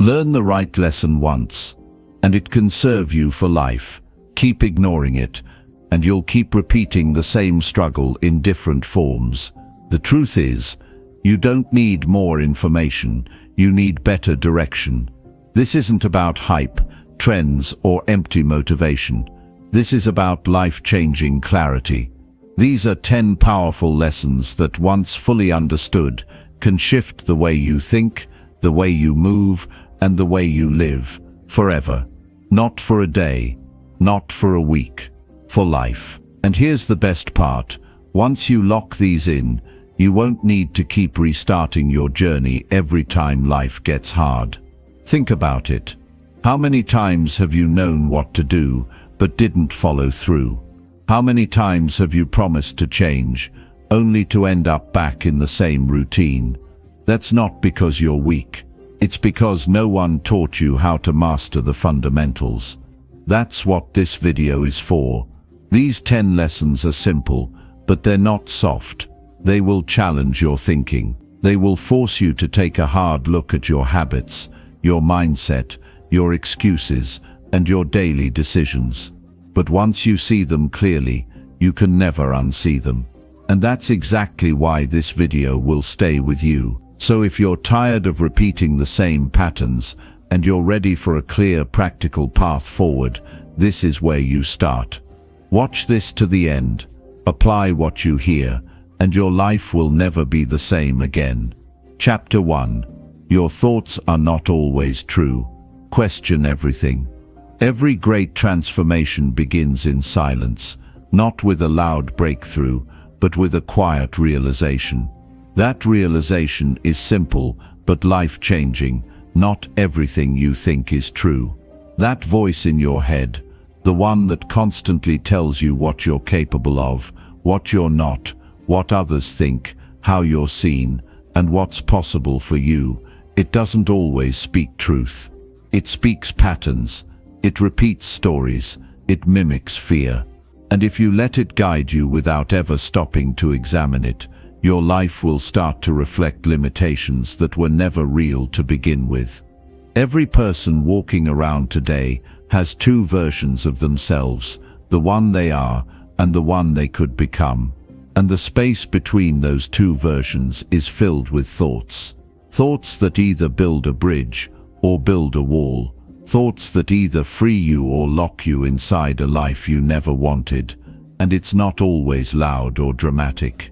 Learn the right lesson once, and it can serve you for life. Keep ignoring it, and you'll keep repeating the same struggle in different forms. The truth is, you don't need more information, you need better direction. This isn't about hype, trends, or empty motivation. This is about life-changing clarity. These are 10 powerful lessons that, once fully understood, can shift the way you think, the way you move, and the way you live, forever. Not for a day, not for a week, for life. And here's the best part. Once you lock these in, you won't need to keep restarting your journey every time life gets hard. Think about it. How many times have you known what to do, but didn't follow through? How many times have you promised to change, only to end up back in the same routine? That's not because you're weak. It's because no one taught you how to master the fundamentals. That's what this video is for. These 10 lessons are simple, but they're not soft. They will challenge your thinking. They will force you to take a hard look at your habits, your mindset, your excuses, and your daily decisions. But once you see them clearly, you can never unsee them. And that's exactly why this video will stay with you. So if you're tired of repeating the same patterns, and you're ready for a clear, practical path forward, this is where you start. Watch this to the end. Apply what you hear, and your life will never be the same again. Chapter 1. Your thoughts are not always true. Question everything. Every great transformation begins in silence, not with a loud breakthrough, but with a quiet realization. That realization is simple, but life-changing. Not everything you think is true. That voice in your head, the one that constantly tells you what you're capable of, what you're not, what others think, how you're seen, and what's possible for you, it doesn't always speak truth. It speaks patterns, it repeats stories, it mimics fear. And if you let it guide you without ever stopping to examine it, your life will start to reflect limitations that were never real to begin with. Every person walking around today has 2 versions of themselves, the one they are and the one they could become. And the space between those 2 versions is filled with thoughts. Thoughts that either build a bridge or build a wall. Thoughts that either free you or lock you inside a life you never wanted. And it's not always loud or dramatic.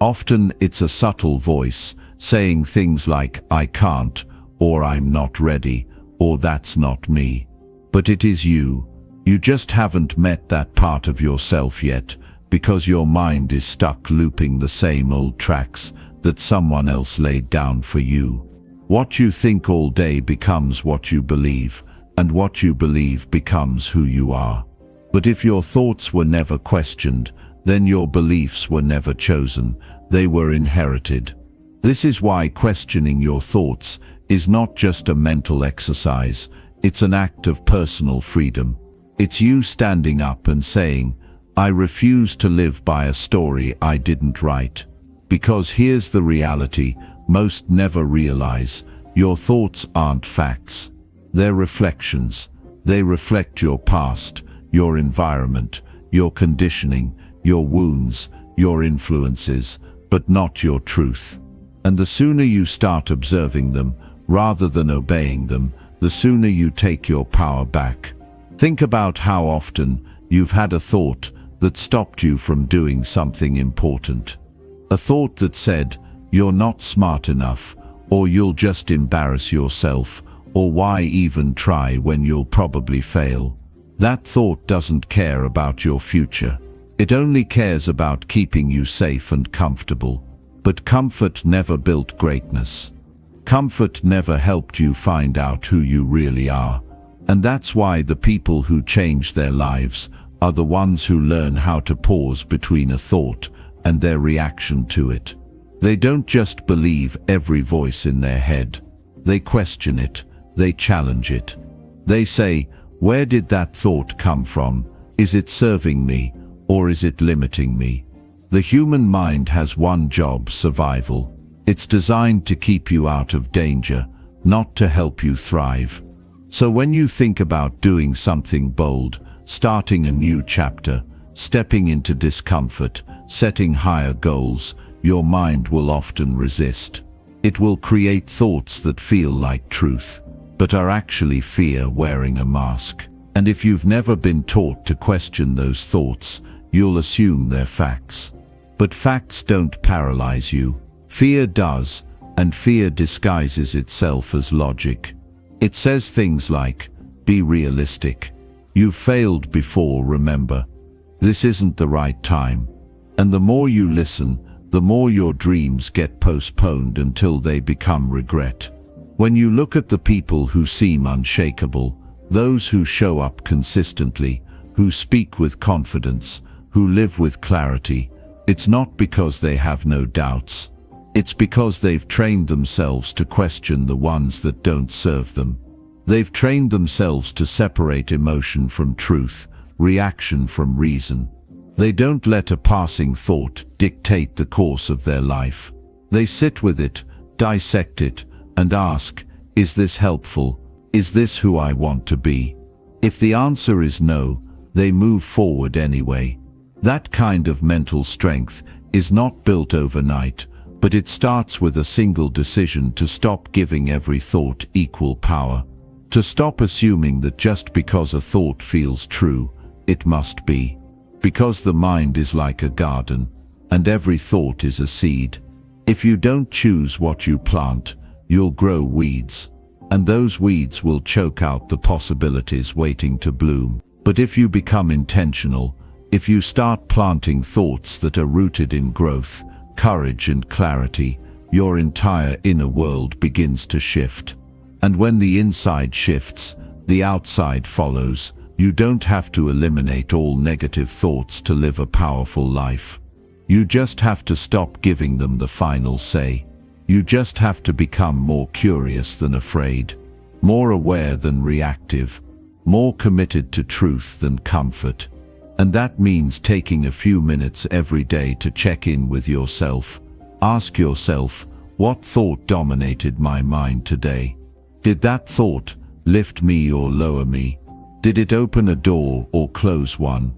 Often it's a subtle voice saying things like, "I can't," or "I'm not ready," or "that's not me." But it is you. You just haven't met that part of yourself yet, because your mind is stuck looping the same old tracks that someone else laid down for you. What you think all day becomes what you believe, and what you believe becomes who you are. But if your thoughts were never questioned, then your beliefs were never chosen, they were inherited. This is why questioning your thoughts is not just a mental exercise, it's an act of personal freedom. It's you standing up and saying, "I refuse to live by a story I didn't write." Because here's the reality most never realize: your thoughts aren't facts. They're reflections. They reflect your past, your environment, your conditioning, your wounds, your influences, but not your truth. And the sooner you start observing them, rather than obeying them, the sooner you take your power back. Think about how often you've had a thought that stopped you from doing something important. A thought that said, "You're not smart enough," or "You'll just embarrass yourself," or "Why even try when you'll probably fail?" That thought doesn't care about your future. It only cares about keeping you safe and comfortable. But comfort never built greatness. Comfort never helped you find out who you really are. And that's why the people who change their lives are the ones who learn how to pause between a thought and their reaction to it. They don't just believe every voice in their head. They question it. They challenge it. They say, "Where did that thought come from? Is it serving me, or is it limiting me?" The human mind has one job: survival. It's designed to keep you out of danger, not to help you thrive. So when you think about doing something bold, starting a new chapter, stepping into discomfort, setting higher goals, your mind will often resist. It will create thoughts that feel like truth, but are actually fear wearing a mask. And if you've never been taught to question those thoughts, you'll assume they're facts. But facts don't paralyze you. Fear does, and fear disguises itself as logic. It says things like, be realistic. You've failed before, remember. This isn't the right time. And the more you listen, the more your dreams get postponed until they become regret. When you look at the people who seem unshakable, those who show up consistently, who speak with confidence, who live with clarity, it's not because they have no doubts. It's because they've trained themselves to question the ones that don't serve them. They've trained themselves to separate emotion from truth, reaction from reason. They don't let a passing thought dictate the course of their life. They sit with it, dissect it, and ask, is this helpful? Is this who I want to be? If the answer is no, they move forward anyway. That kind of mental strength is not built overnight, but it starts with a single decision to stop giving every thought equal power. To stop assuming that just because a thought feels true, it must be. Because the mind is like a garden, and every thought is a seed. If you don't choose what you plant, you'll grow weeds, and those weeds will choke out the possibilities waiting to bloom. But if you become intentional, if you start planting thoughts that are rooted in growth, courage and clarity, your entire inner world begins to shift. And when the inside shifts, the outside follows. You don't have to eliminate all negative thoughts to live a powerful life. You just have to stop giving them the final say. You just have to become more curious than afraid, more aware than reactive, more committed to truth than comfort. And that means taking a few minutes every day to check in with yourself. Ask yourself, what thought dominated my mind today? Did that thought lift me or lower me? Did it open a door or close one?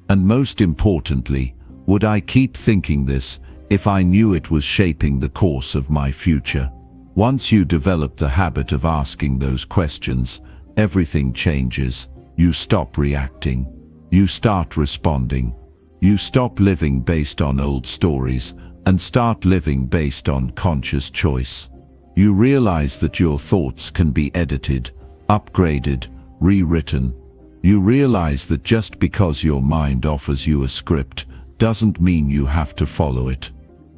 And most importantly, would I keep thinking this if I knew it was shaping the course of my future? Once you develop the habit of asking those questions, everything changes. You stop reacting. You start responding. You stop living based on old stories and start living based on conscious choice. You realize that your thoughts can be edited, upgraded, rewritten. You realize that just because your mind offers you a script doesn't mean you have to follow it.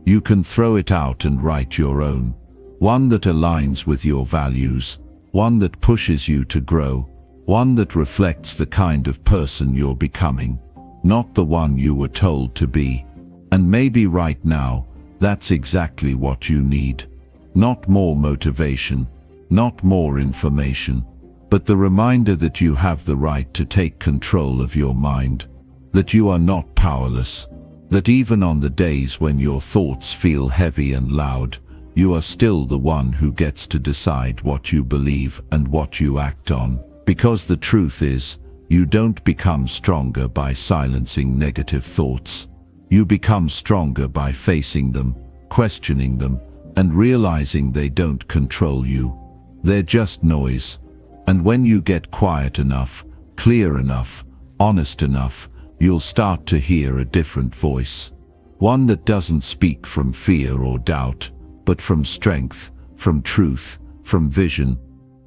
You can throw it out and write your own. One that aligns with your values, one that pushes you to grow, one that reflects the kind of person you're becoming, not the one you were told to be. And maybe right now, that's exactly what you need. Not more motivation, not more information, but the reminder that you have the right to take control of your mind, that you are not powerless, that even on the days when your thoughts feel heavy and loud, you are still the one who gets to decide what you believe and what you act on. Because the truth is, you don't become stronger by silencing negative thoughts. You become stronger by facing them, questioning them, and realizing they don't control you. They're just noise. And when you get quiet enough, clear enough, honest enough, you'll start to hear a different voice. One that doesn't speak from fear or doubt, but from strength, from truth, from vision.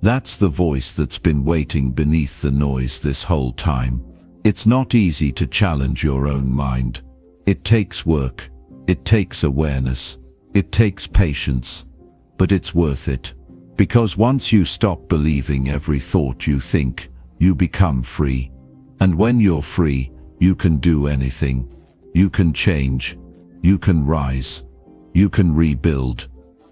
That's the voice that's been waiting beneath the noise this whole time. It's not easy to challenge your own mind. It takes work. It takes awareness. It takes patience. But it's worth it. Because once you stop believing every thought you think, you become free. And when you're free, you can do anything. You can change. You can rise. You can rebuild.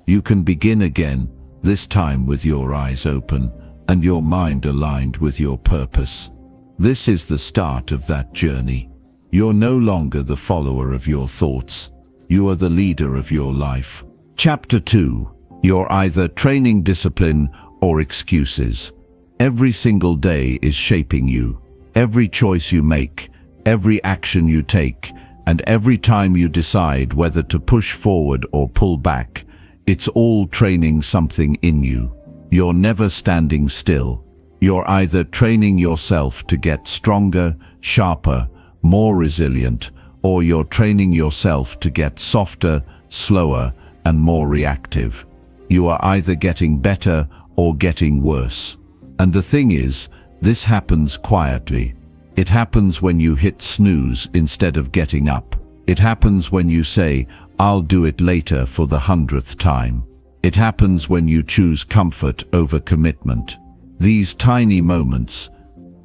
You can begin again, this time with your eyes open and your mind aligned with your purpose. This is the start of that journey. You're no longer the follower of your thoughts. You are the leader of your life. Chapter 2. You're either training discipline or excuses. Every single day is shaping you. Every choice you make, every action you take, and every time you decide whether to push forward or pull back, it's all training something in you. You're never standing still. You're either training yourself to get stronger, sharper, more resilient, or you're training yourself to get softer, slower, and more reactive. You are either getting better or getting worse. And the thing is, this happens quietly. It happens when you hit snooze instead of getting up. It happens when you say, "I'll do it later" for the 100th time. It happens when you choose comfort over commitment. These tiny moments,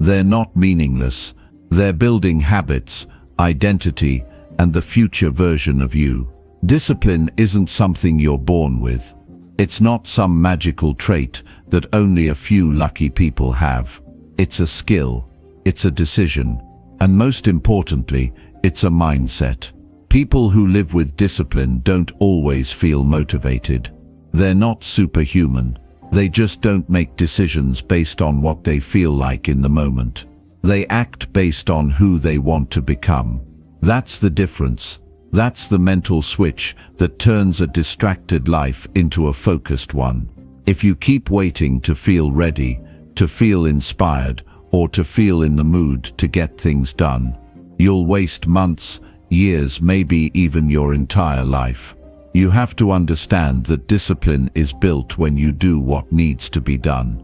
they're not meaningless. They're building habits, identity, and the future version of you. Discipline isn't something you're born with. It's not some magical trait that only a few lucky people have. It's a skill, it's a decision, and most importantly, it's a mindset. People who live with discipline don't always feel motivated. They're not superhuman. They just don't make decisions based on what they feel like in the moment. They act based on who they want to become. That's the difference. That's the mental switch that turns a distracted life into a focused one. If you keep waiting to feel ready, to feel inspired, or to feel in the mood to get things done, you'll waste months, years, maybe even your entire life. You have to understand that discipline is built when you do what needs to be done,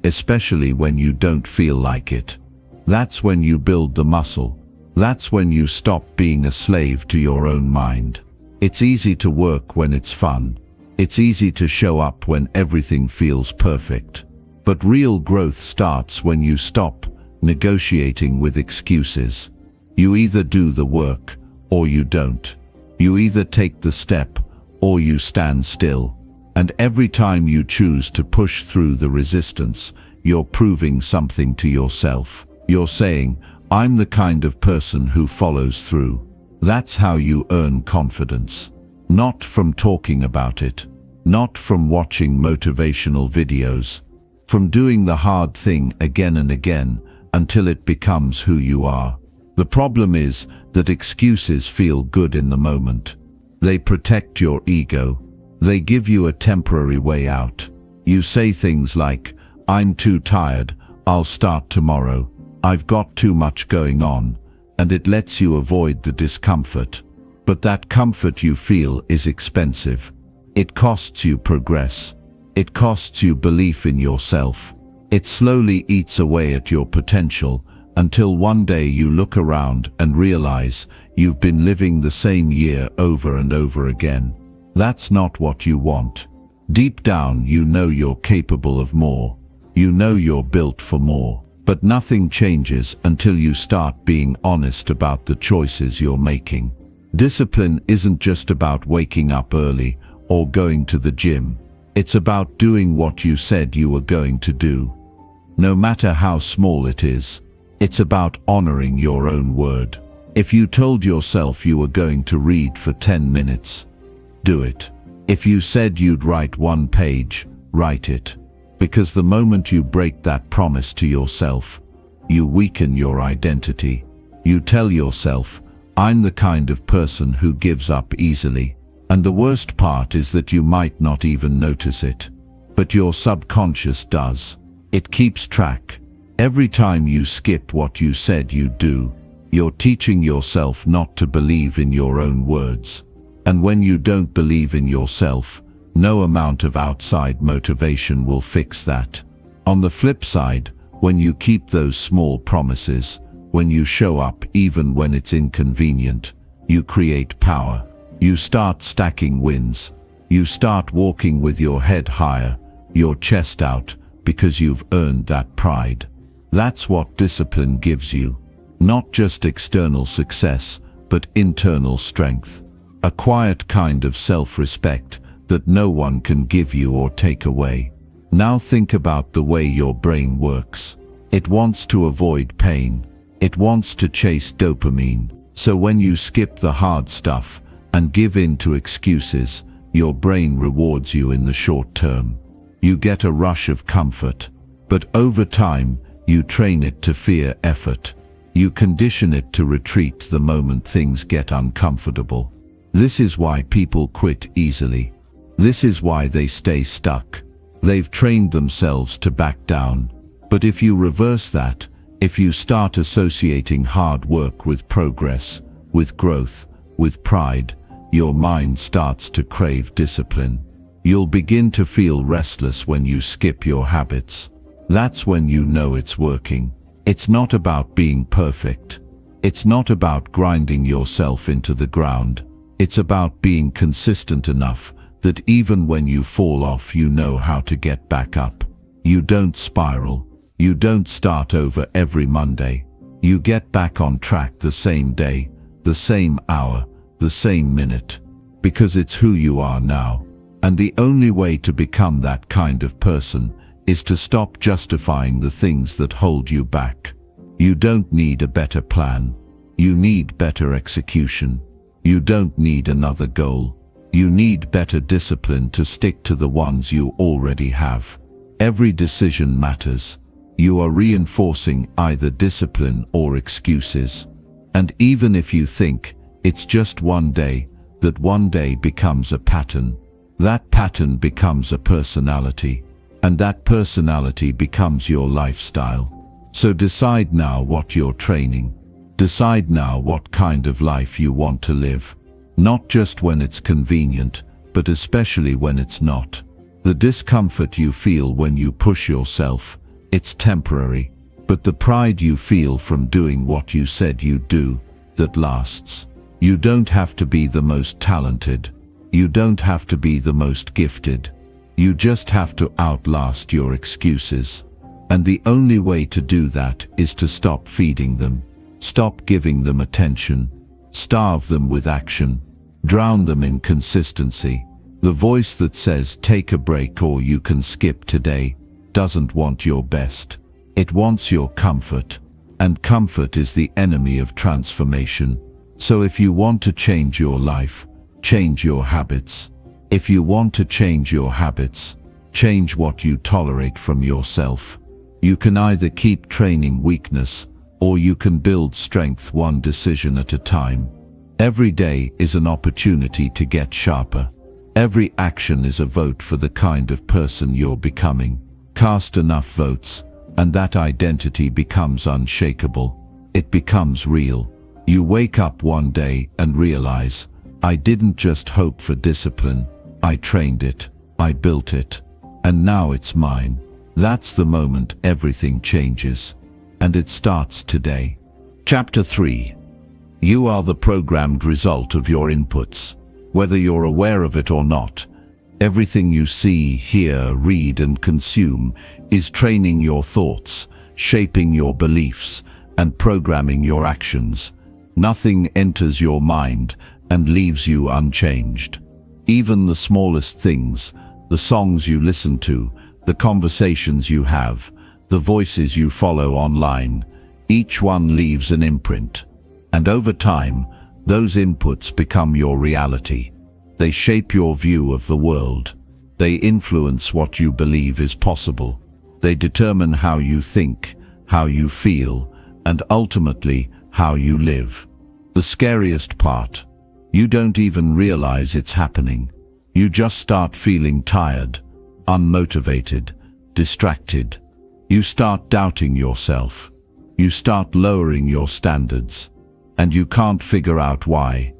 especially when you don't feel like it. That's when you build the muscle. That's when you stop being a slave to your own mind. It's easy to work when it's fun. It's easy to show up when everything feels perfect. But real growth starts when you stop negotiating with excuses. You either do the work or you don't. You either take the step or you stand still. And every time you choose to push through the resistance, you're proving something to yourself. You're saying, "I'm the kind of person who follows through." That's how you earn confidence. Not from talking about it, not from watching motivational videos, from doing the hard thing again and again until it becomes who you are. The problem is that excuses feel good in the moment. They protect your ego. They give you a temporary way out. You say things like, "I'm too tired, I'll start tomorrow. I've got too much going on," and it lets you avoid the discomfort. But that comfort you feel is expensive. It costs you progress. It costs you belief in yourself. It slowly eats away at your potential until one day you look around and realize you've been living the same year over and over again. That's not what you want. Deep down, you know you're capable of more. You know you're built for more. But nothing changes until you start being honest about the choices you're making. Discipline isn't just about waking up early or going to the gym. It's about doing what you said you were going to do, no matter how small it is. It's about honoring your own word. If you told yourself you were going to read for 10 minutes, do it. If you said you'd write 1 page, write it. Because the moment you break that promise to yourself, you weaken your identity. You tell yourself, "I'm the kind of person who gives up easily." And the worst part is that you might not even notice it. But your subconscious does. It keeps track. Every time you skip what you said you'd do, you're teaching yourself not to believe in your own words. And when you don't believe in yourself, no amount of outside motivation will fix that. On the flip side, when you keep those small promises, when you show up even when it's inconvenient, you create power. You start stacking wins. You start walking with your head higher, your chest out, because you've earned that pride. That's what discipline gives you. Not just external success, but internal strength. A quiet kind of self-respect that no one can give you or take away. Now think about the way your brain works. It wants to avoid pain. It wants to chase dopamine. So when you skip the hard stuff and give in to excuses, Your brain rewards you in the short term. You get a rush of comfort. But over time, you train it to fear effort. You condition it to retreat the moment things get uncomfortable. This is why people quit easily. This is why they stay stuck. They've trained themselves to back down. But if you reverse that, if you start associating hard work with progress, with growth, with pride, your mind starts to crave discipline. You'll begin to feel restless when you skip your habits. That's when you know it's working. It's not about being perfect. It's not about grinding yourself into the ground. It's about being consistent enough that even when you fall off, you know how to get back up. You don't spiral. You don't start over every Monday. You get back on track the same day, the same hour, the same minute. Because it's who you are now. And the only way to become that kind of person is to stop justifying the things that hold you back. You don't need a better plan. You need better execution. You don't need another goal. You need better discipline to stick to the ones you already have. Every decision matters. You are reinforcing either discipline or excuses. And even if you think it's just one day, that one day becomes a pattern. That pattern becomes a personality. And that personality becomes your lifestyle. So decide now what you're training. Decide now what kind of life you want to live. Not just when it's convenient, but especially when it's not. The discomfort you feel when you push yourself, it's temporary. But the pride you feel from doing what you said you'd do, that lasts. You don't have to be the most talented. You don't have to be the most gifted. You just have to outlast your excuses. And the only way to do that is to stop feeding them. Stop giving them attention. Starve them with action. Drown them in consistency. The voice that says take a break or you can skip today doesn't want your best. It wants your comfort. And comfort is the enemy of transformation. So if you want to change your life, change your habits. If you want to change your habits, change what you tolerate from yourself. You can either keep training weakness, or you can build strength one decision at a time. Every day is an opportunity to get sharper. Every action is a vote for the kind of person you're becoming. Cast enough votes, and that identity becomes unshakable. It becomes real. You wake up one day and realize, I didn't just hope for discipline, I trained it, I built it, and now it's mine. That's the moment everything changes. And it starts today. Chapter 3. You are the programmed result of your inputs. Whether you're aware of it or not, everything you see, hear, read, and consume is training your thoughts, shaping your beliefs, and programming your actions. Nothing enters your mind and leaves you unchanged. Even the smallest things, the songs you listen to, the conversations you have, the voices you follow online, each one leaves an imprint. And over time, those inputs become your reality. They shape your view of the world. They influence what you believe is possible. They determine how you think, how you feel, and ultimately, how you live. The scariest part, you don't even realize it's happening. You just start feeling tired, unmotivated, distracted. You start doubting yourself. You start lowering your standards. And you can't figure out why.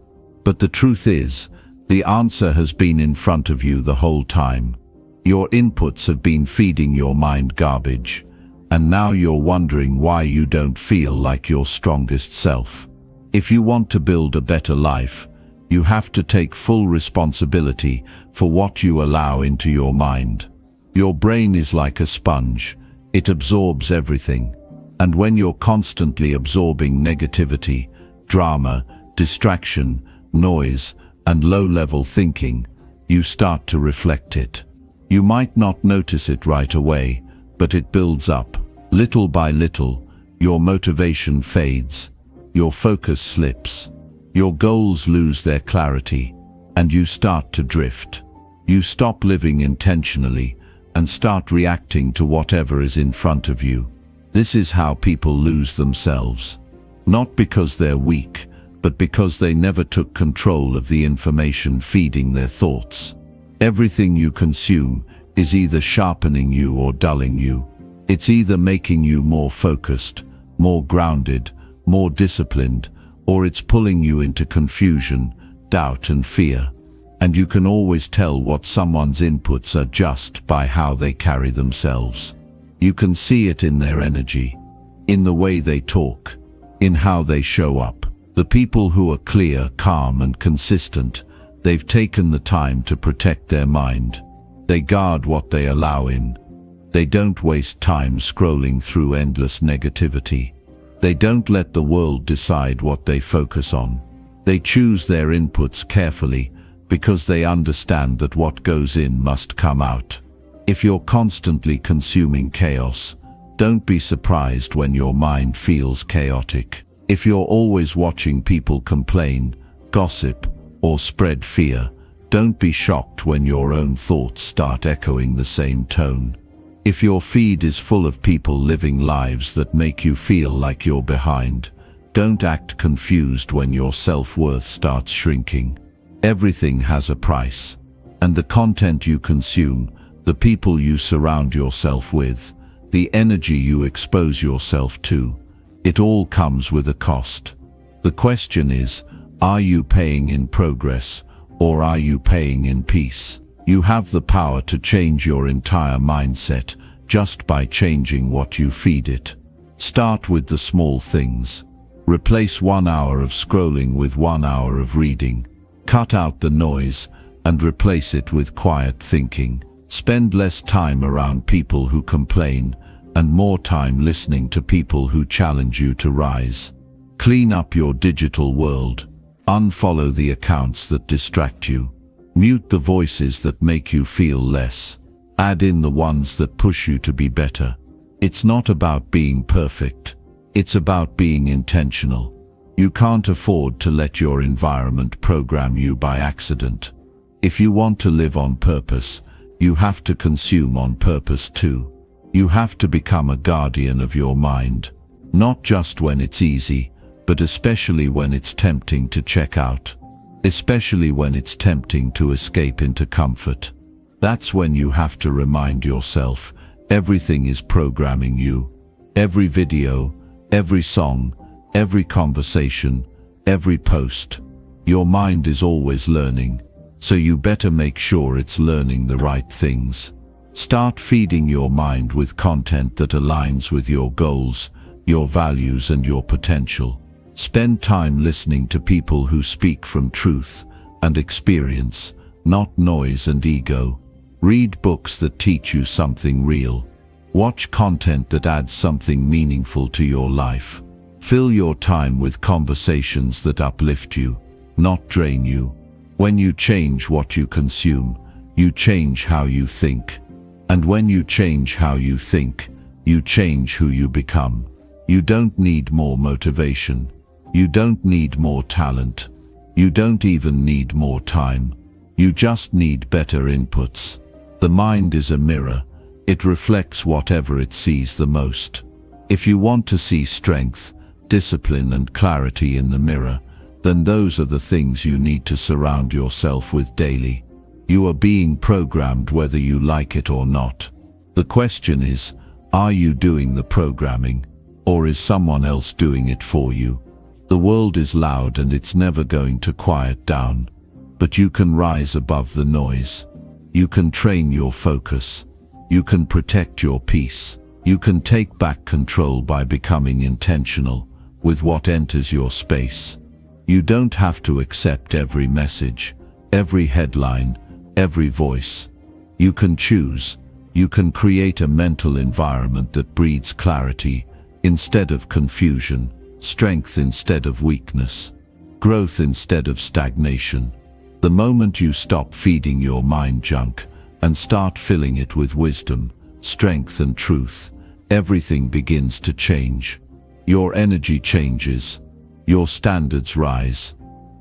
But the truth is, the answer has been in front of you the whole time. Your inputs have been feeding your mind garbage. And now you're wondering why you don't feel like your strongest self. If you want to build a better life, you have to take full responsibility for what you allow into your mind. Your brain is like a sponge. It absorbs everything. And when you're constantly absorbing negativity, drama, distraction, noise, and low-level thinking, you start to reflect it. You might not notice it right away, but it builds up. Little by little, your motivation fades, your focus slips, your goals lose their clarity, and you start to drift. You stop living intentionally and start reacting to whatever is in front of you. This is how people lose themselves. Not because they're weak, but because they never took control of the information feeding their thoughts. Everything you consume is either sharpening you or dulling you. It's either making you more focused, more grounded, more disciplined, or it's pulling you into confusion, doubt and fear. And you can always tell what someone's inputs are just by how they carry themselves. You can see it in their energy, in the way they talk, in how they show up. The people who are clear, calm and consistent, they've taken the time to protect their mind. They guard what they allow in. They don't waste time scrolling through endless negativity. They don't let the world decide what they focus on. They choose their inputs carefully because they understand that what goes in must come out. If you're constantly consuming chaos, don't be surprised when your mind feels chaotic. If you're always watching people complain, gossip, or spread fear, don't be shocked when your own thoughts start echoing the same tone. If your feed is full of people living lives that make you feel like you're behind, don't act confused when your self-worth starts shrinking. Everything has a price, and the content you consume, the people you surround yourself with, the energy you expose yourself to, it all comes with a cost. The question is, are you paying in progress, or are you paying in peace? You have the power to change your entire mindset just by changing what you feed it. Start with the small things. Replace 1 hour of scrolling with 1 hour of reading. Cut out the noise and replace it with quiet thinking. Spend less time around people who complain and more time listening to people who challenge you to rise. Clean up your digital world. Unfollow the accounts that distract you. Mute the voices that make you feel less. Add in the ones that push you to be better. It's not about being perfect. It's about being intentional. You can't afford to let your environment program you by accident. If you want to live on purpose, you have to consume on purpose too. You have to become a guardian of your mind, not just when it's easy, but especially when it's tempting to check out, especially when it's tempting to escape into comfort. That's when you have to remind yourself, everything is programming you. Every video, every song, every conversation, every post. Your mind is always learning, so you better make sure it's learning the right things. Start feeding your mind with content that aligns with your goals, your values and your potential. Spend time listening to people who speak from truth and experience, not noise and ego. Read books that teach you something real. Watch content that adds something meaningful to your life. Fill your time with conversations that uplift you, not drain you. When you change what you consume, you change how you think. And when you change how you think, you change who you become. You don't need more motivation. You don't need more talent. You don't even need more time. You just need better inputs. The mind is a mirror. It reflects whatever it sees the most. If you want to see strength, discipline and clarity in the mirror, then those are the things you need to surround yourself with daily. You are being programmed whether you like it or not. The question is, are you doing the programming, or is someone else doing it for you? The world is loud and it's never going to quiet down, but you can rise above the noise. You can train your focus. You can protect your peace. You can take back control by becoming intentional with what enters your space. You don't have to accept every message, every headline, every voice. You can choose. You can create a mental environment that breeds clarity instead of confusion, strength instead of weakness, growth instead of stagnation. The moment you stop feeding your mind junk and start filling it with wisdom, strength and truth, everything begins to change. Your energy changes, your standards rise,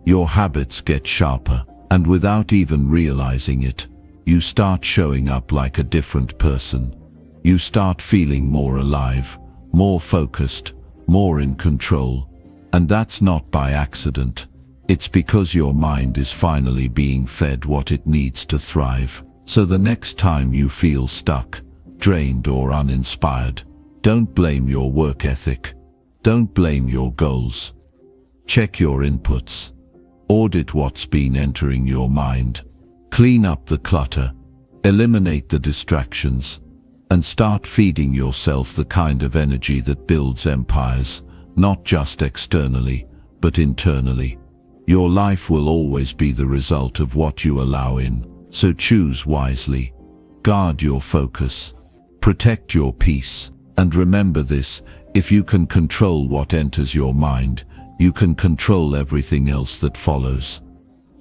your habits get sharper, and without even realizing it, You start showing up like a different person. You start feeling more alive, more focused, more in control. And that's not by accident. It's because your mind is finally being fed what it needs to thrive. So the next time you feel stuck, drained or uninspired, don't blame your work ethic. Don't blame your goals. Check your inputs. Audit what's been entering your mind. Clean up the clutter. Eliminate the distractions. And start feeding yourself the kind of energy that builds empires, not just externally, but internally. Your life will always be the result of what you allow in, so choose wisely. Guard your focus. Protect your peace. And remember this, if you can control what enters your mind, you can control everything else that follows.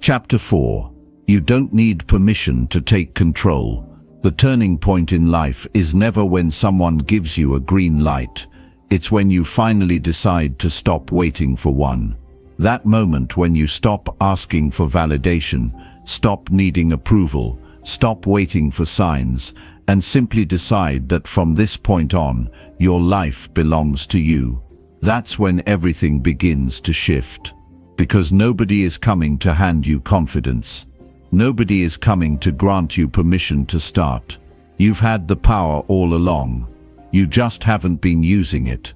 Chapter 4. You don't need permission to take control. The turning point in life is never when someone gives you a green light. It's when you finally decide to stop waiting for one. That moment when you stop asking for validation, stop needing approval, stop waiting for signs, and simply decide that from this point on, your life belongs to you. That's when everything begins to shift. Because nobody is coming to hand you confidence. Nobody is coming to grant you permission to start. You've had the power all along. You just haven't been using it.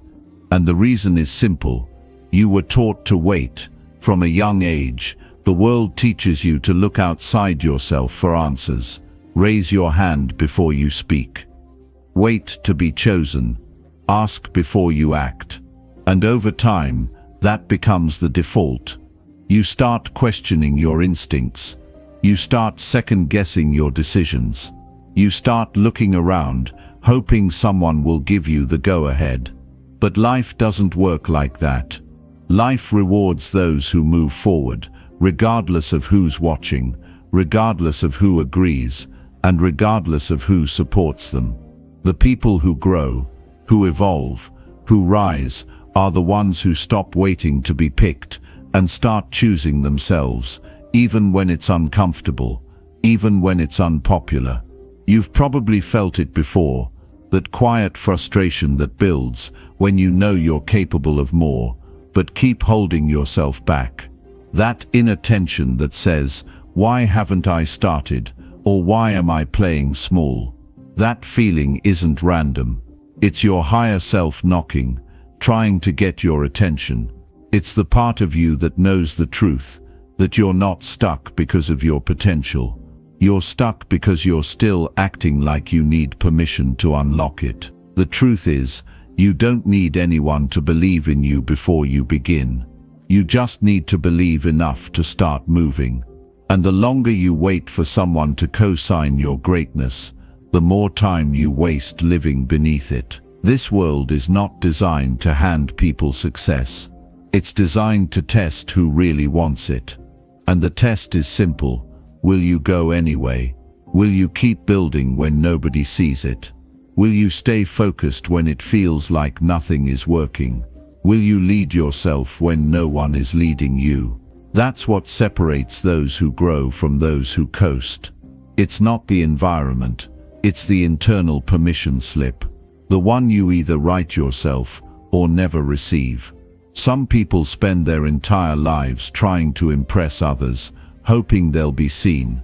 And the reason is simple. You were taught to wait. From a young age, the world teaches you to look outside yourself for answers. Raise your hand before you speak. Wait to be chosen. Ask before you act. And over time, that becomes the default. You start questioning your instincts. You start second-guessing your decisions. You start looking around, hoping someone will give you the go-ahead. But life doesn't work like that. Life rewards those who move forward, regardless of who's watching, regardless of who agrees, and regardless of who supports them. The people who grow, who evolve, who rise, are the ones who stop waiting to be picked and start choosing themselves, even when it's uncomfortable, even when it's unpopular. You've probably felt it before, that quiet frustration that builds when you know you're capable of more, but keep holding yourself back. That inner tension that says, why haven't I started, or why am I playing small? That feeling isn't random. It's your higher self knocking, trying to get your attention. It's the part of you that knows the truth, that you're not stuck because of your potential. You're stuck because you're still acting like you need permission to unlock it. The truth is, you don't need anyone to believe in you before you begin. You just need to believe enough to start moving. And the longer you wait for someone to co-sign your greatness, the more time you waste living beneath it. This world is not designed to hand people success. It's designed to test who really wants it. And the test is simple. Will you go anyway? Will you keep building when nobody sees it? Will you stay focused when it feels like nothing is working? Will you lead yourself when no one is leading you? That's what separates those who grow from those who coast. It's not the environment, it's the internal permission slip. The one you either write yourself or never receive. Some people spend their entire lives trying to impress others, hoping they'll be seen.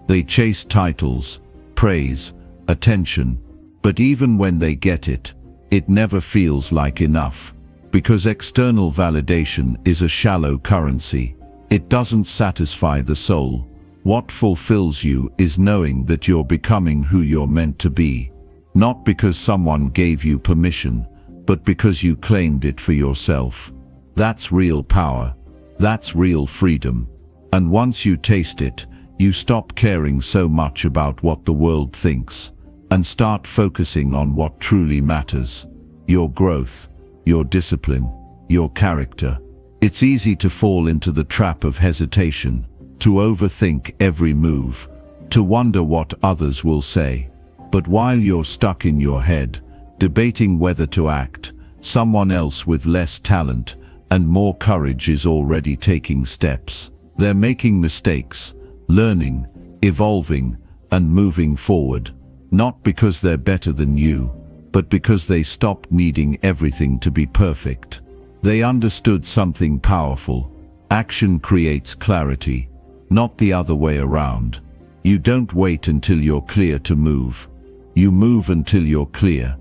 They chase titles, praise, attention, but even when they get it, it never feels like enough. Because external validation is a shallow currency. It doesn't satisfy the soul. What fulfills you is knowing that you're becoming who you're meant to be. Not because someone gave you permission, but because you claimed it for yourself. That's real power. That's real freedom. And once you taste it, you stop caring so much about what the world thinks, and start focusing on what truly matters. Your growth, your discipline, your character. It's easy to fall into the trap of hesitation, to overthink every move, to wonder what others will say. But while you're stuck in your head, debating whether to act, someone else with less talent and more courage is already taking steps. They're making mistakes, learning, evolving, and moving forward, not because they're better than you, but because they stopped needing everything to be perfect. They understood something powerful. Action creates clarity, not the other way around. You don't wait until you're clear to move. You move until you're clear.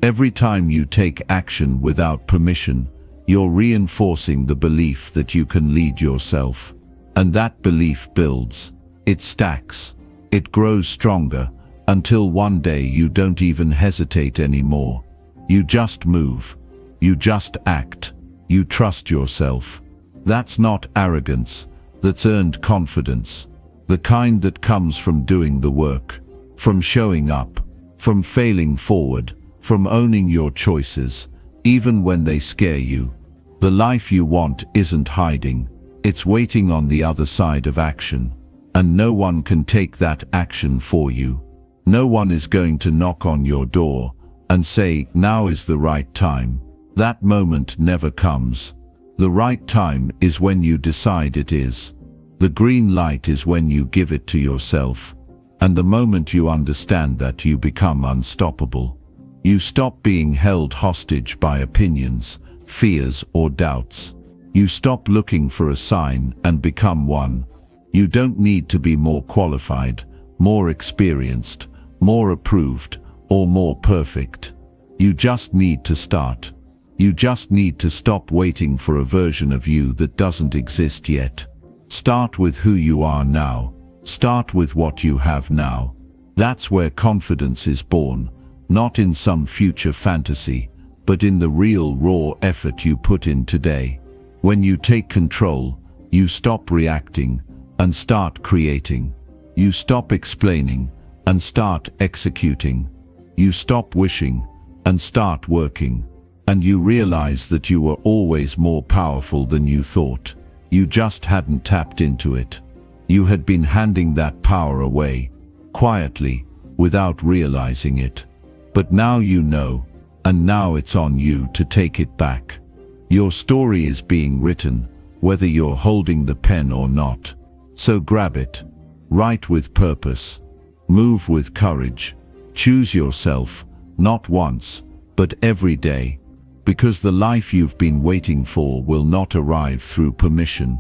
Every time you take action without permission, you're reinforcing the belief that you can lead yourself. And that belief builds. It stacks. It grows stronger, until one day you don't even hesitate anymore. You just move. You just act. You trust yourself. That's not arrogance. That's earned confidence. The kind that comes from doing the work, from showing up, from failing forward, from owning your choices, even when they scare you. The life you want isn't hiding. It's waiting on the other side of action. And no one can take that action for you. No one is going to knock on your door and say, now is the right time. That moment never comes. The right time is when you decide it is. The green light is when you give it to yourself. And the moment you understand that, you become unstoppable. You stop being held hostage by opinions, fears, or doubts. You stop looking for a sign and become one. You don't need to be more qualified, more experienced, more approved, or more perfect. You just need to start. You just need to stop waiting for a version of you that doesn't exist yet. Start with who you are now. Start with what you have now. That's where confidence is born, not in some future fantasy, but in the real raw effort you put in today. When you take control, you stop reacting and start creating. You stop explaining and start executing. You stop wishing and start working. And you realize that you were always more powerful than you thought. You just hadn't tapped into it. You had been handing that power away, quietly, without realizing it. But now you know, and now it's on you to take it back. Your story is being written, whether you're holding the pen or not. So grab it. Write with purpose. Move with courage. Choose yourself, not once, but every day. Because the life you've been waiting for will not arrive through permission.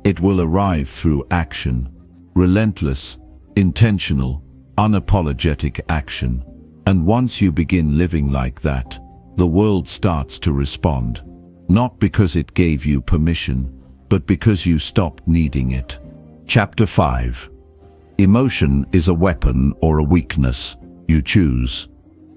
It will arrive through action. Relentless, intentional, unapologetic action. And once you begin living like that, the world starts to respond. Not because it gave you permission, but because you stopped needing it. Chapter 5. Emotion is a weapon or a weakness. You choose.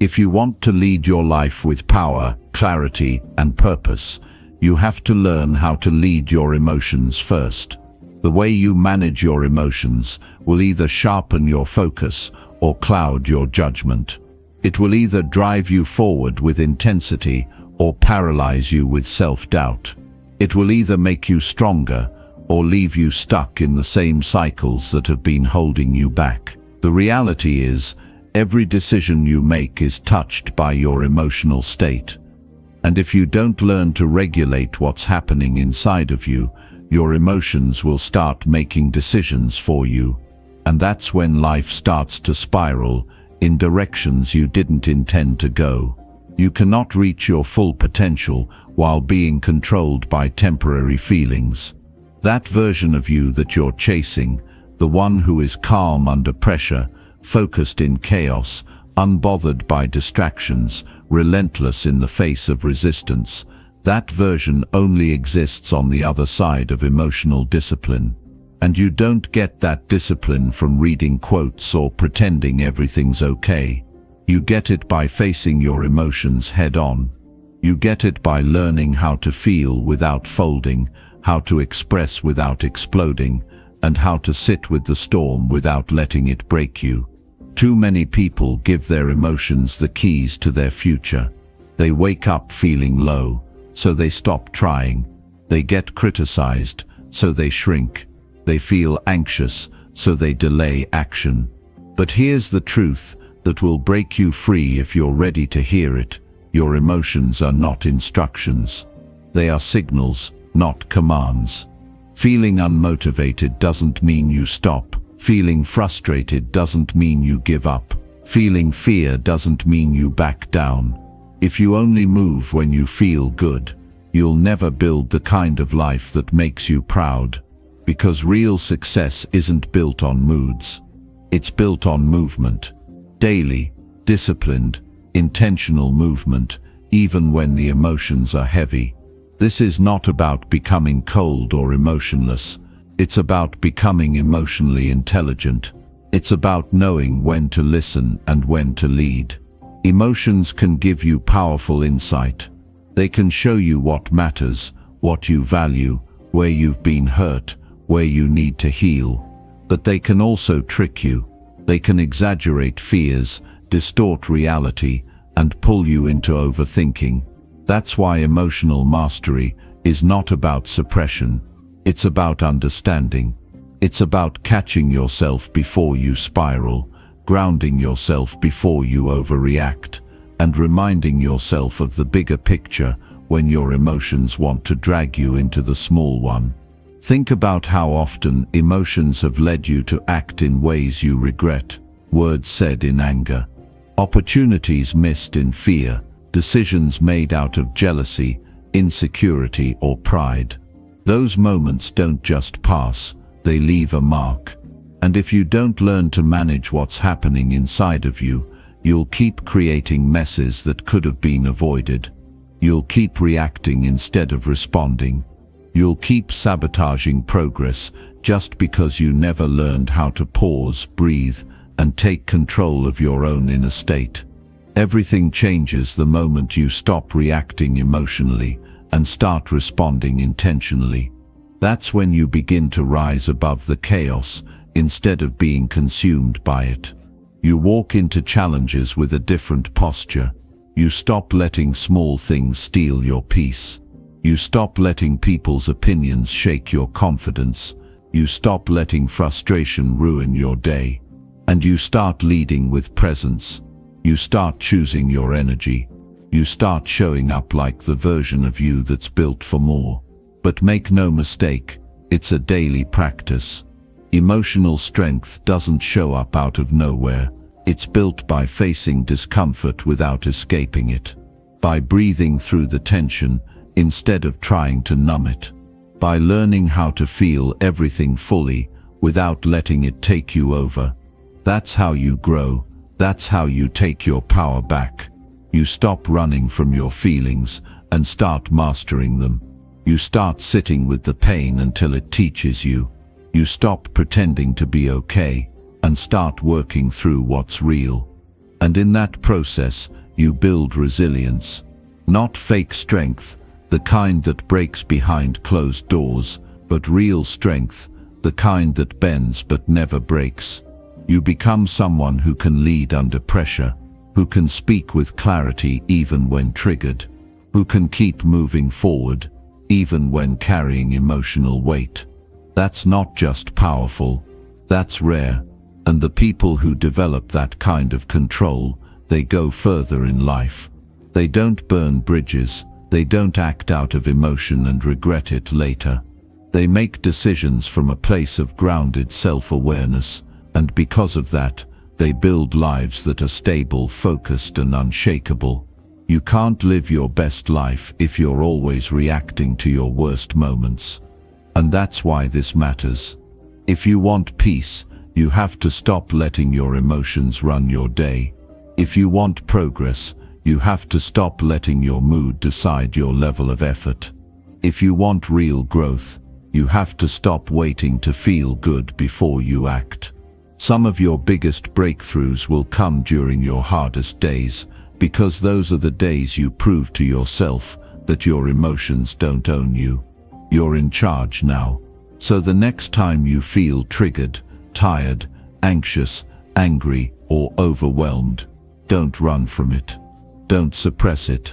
If you want to lead your life with power, clarity, and purpose, you have to learn how to lead your emotions first. The way you manage your emotions will either sharpen your focus or cloud your judgment. It will either drive you forward with intensity or paralyze you with self-doubt. It will either make you stronger or leave you stuck in the same cycles that have been holding you back. The reality is, every decision you make is touched by your emotional state. And if you don't learn to regulate what's happening inside of you, your emotions will start making decisions for you. And that's when life starts to spiral in directions you didn't intend to go. You cannot reach your full potential while being controlled by temporary feelings. That version of you that you're chasing, the one who is calm under pressure, focused in chaos, unbothered by distractions, relentless in the face of resistance, that version only exists on the other side of emotional discipline. And you don't get that discipline from reading quotes or pretending everything's okay. You get it by facing your emotions head-on. You get it by learning how to feel without folding, how to express without exploding, and how to sit with the storm without letting it break you. Too many people give their emotions the keys to their future. They wake up feeling low, so they stop trying. They get criticized, so they shrink. They feel anxious, so they delay action. But here's the truth that will break you free if you're ready to hear it. Your emotions are not instructions. They are signals, not commands. Feeling unmotivated doesn't mean you stop. Feeling frustrated doesn't mean you give up. Feeling fear doesn't mean you back down. If you only move when you feel good, you'll never build the kind of life that makes you proud. Because real success isn't built on moods. It's built on movement. Daily, disciplined, intentional movement, even when the emotions are heavy. This is not about becoming cold or emotionless. It's about becoming emotionally intelligent. It's about knowing when to listen and when to lead. Emotions can give you powerful insight. They can show you what matters, what you value, where you've been hurt, where you need to heal. But they can also trick you. They can exaggerate fears, distort reality, and pull you into overthinking. That's why emotional mastery is not about suppression. It's about understanding. It's about catching yourself before you spiral, grounding yourself before you overreact, and reminding yourself of the bigger picture when your emotions want to drag you into the small one. Think about how often emotions have led you to act in ways you regret, words said in anger, opportunities missed in fear, decisions made out of jealousy, insecurity, or pride. Those moments don't just pass, they leave a mark. And if you don't learn to manage what's happening inside of you, you'll keep creating messes that could have been avoided. You'll keep reacting instead of responding. You'll keep sabotaging progress just because you never learned how to pause, breathe, and take control of your own inner state. Everything changes the moment you stop reacting emotionally and start responding intentionally. That's when you begin to rise above the chaos instead of being consumed by it. You walk into challenges with a different posture. You stop letting small things steal your peace. You stop letting people's opinions shake your confidence. You stop letting frustration ruin your day. And you start leading with presence. You start choosing your energy. You start showing up like the version of you that's built for more. But make no mistake, it's a daily practice. Emotional strength doesn't show up out of nowhere. It's built by facing discomfort without escaping it. By breathing through the tension instead of trying to numb it. By learning how to feel everything fully without letting it take you over. That's how you grow. That's how you take your power back. You stop running from your feelings and start mastering them. You start sitting with the pain until it teaches you. You stop pretending to be okay and start working through what's real. And in that process, you build resilience. Not fake strength, the kind that breaks behind closed doors, but real strength, the kind that bends but never breaks. You become someone who can lead under pressure, who can speak with clarity even when triggered, who can keep moving forward even when carrying emotional weight. That's not just powerful, that's rare. And the people who develop that kind of control, they go further in life. They don't burn bridges, they don't act out of emotion and regret it later. They make decisions from a place of grounded self-awareness, and because of that, they build lives that are stable, focused, and unshakable. You can't live your best life if you're always reacting to your worst moments. And that's why this matters. If you want peace, you have to stop letting your emotions run your day. If you want progress, you have to stop letting your mood decide your level of effort. If you want real growth, you have to stop waiting to feel good before you act. Some of your biggest breakthroughs will come during your hardest days, because those are the days you prove to yourself that your emotions don't own you. You're in charge now. So the next time you feel triggered, tired, anxious, angry, or overwhelmed, don't run from it. Don't suppress it.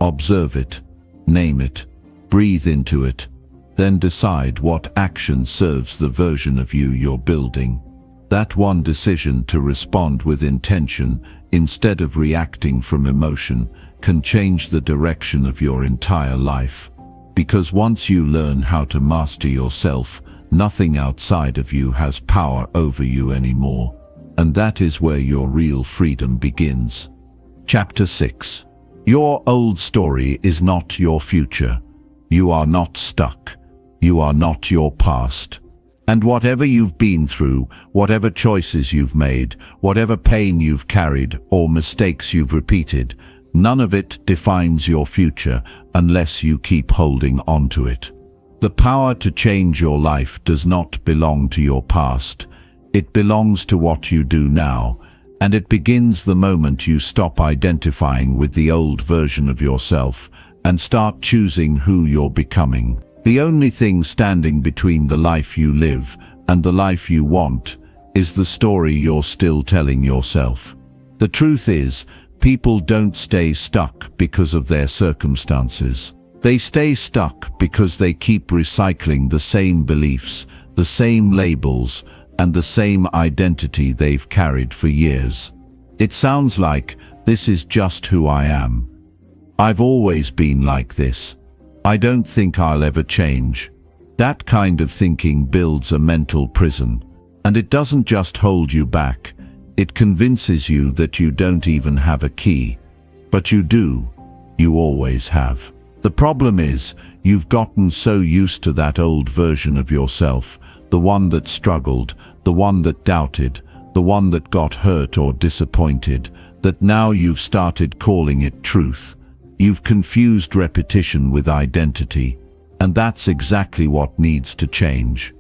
Observe it. Name it. Breathe into it. Then decide what action serves the version of you you're building. That one decision to respond with intention instead of reacting from emotion can change the direction of your entire life. Because once you learn how to master yourself, Nothing outside of you has power over you anymore. And that is where your real freedom begins. Chapter 6. Your old story is not your future. You are not stuck. You are not your past. And whatever you've been through, whatever choices you've made, whatever pain you've carried or mistakes you've repeated, none of it defines your future unless you keep holding on to it. The power to change your life does not belong to your past. It belongs to what you do now, and it begins the moment you stop identifying with the old version of yourself and start choosing who you're becoming. The only thing standing between the life you live and the life you want is the story you're still telling yourself. The truth is, people don't stay stuck because of their circumstances. They stay stuck because they keep recycling the same beliefs, the same labels, and the same identity they've carried for years. It sounds like, this is just who I am. I've always been like this. I don't think I'll ever change. That kind of thinking builds a mental prison, and it doesn't just hold you back, it convinces you that you don't even have a key. But you do. You always have. The problem is, you've gotten so used to that old version of yourself, the one that struggled, the one that doubted, the one that got hurt or disappointed, that now you've started calling it truth. You've confused repetition with identity, and that's exactly what needs to change.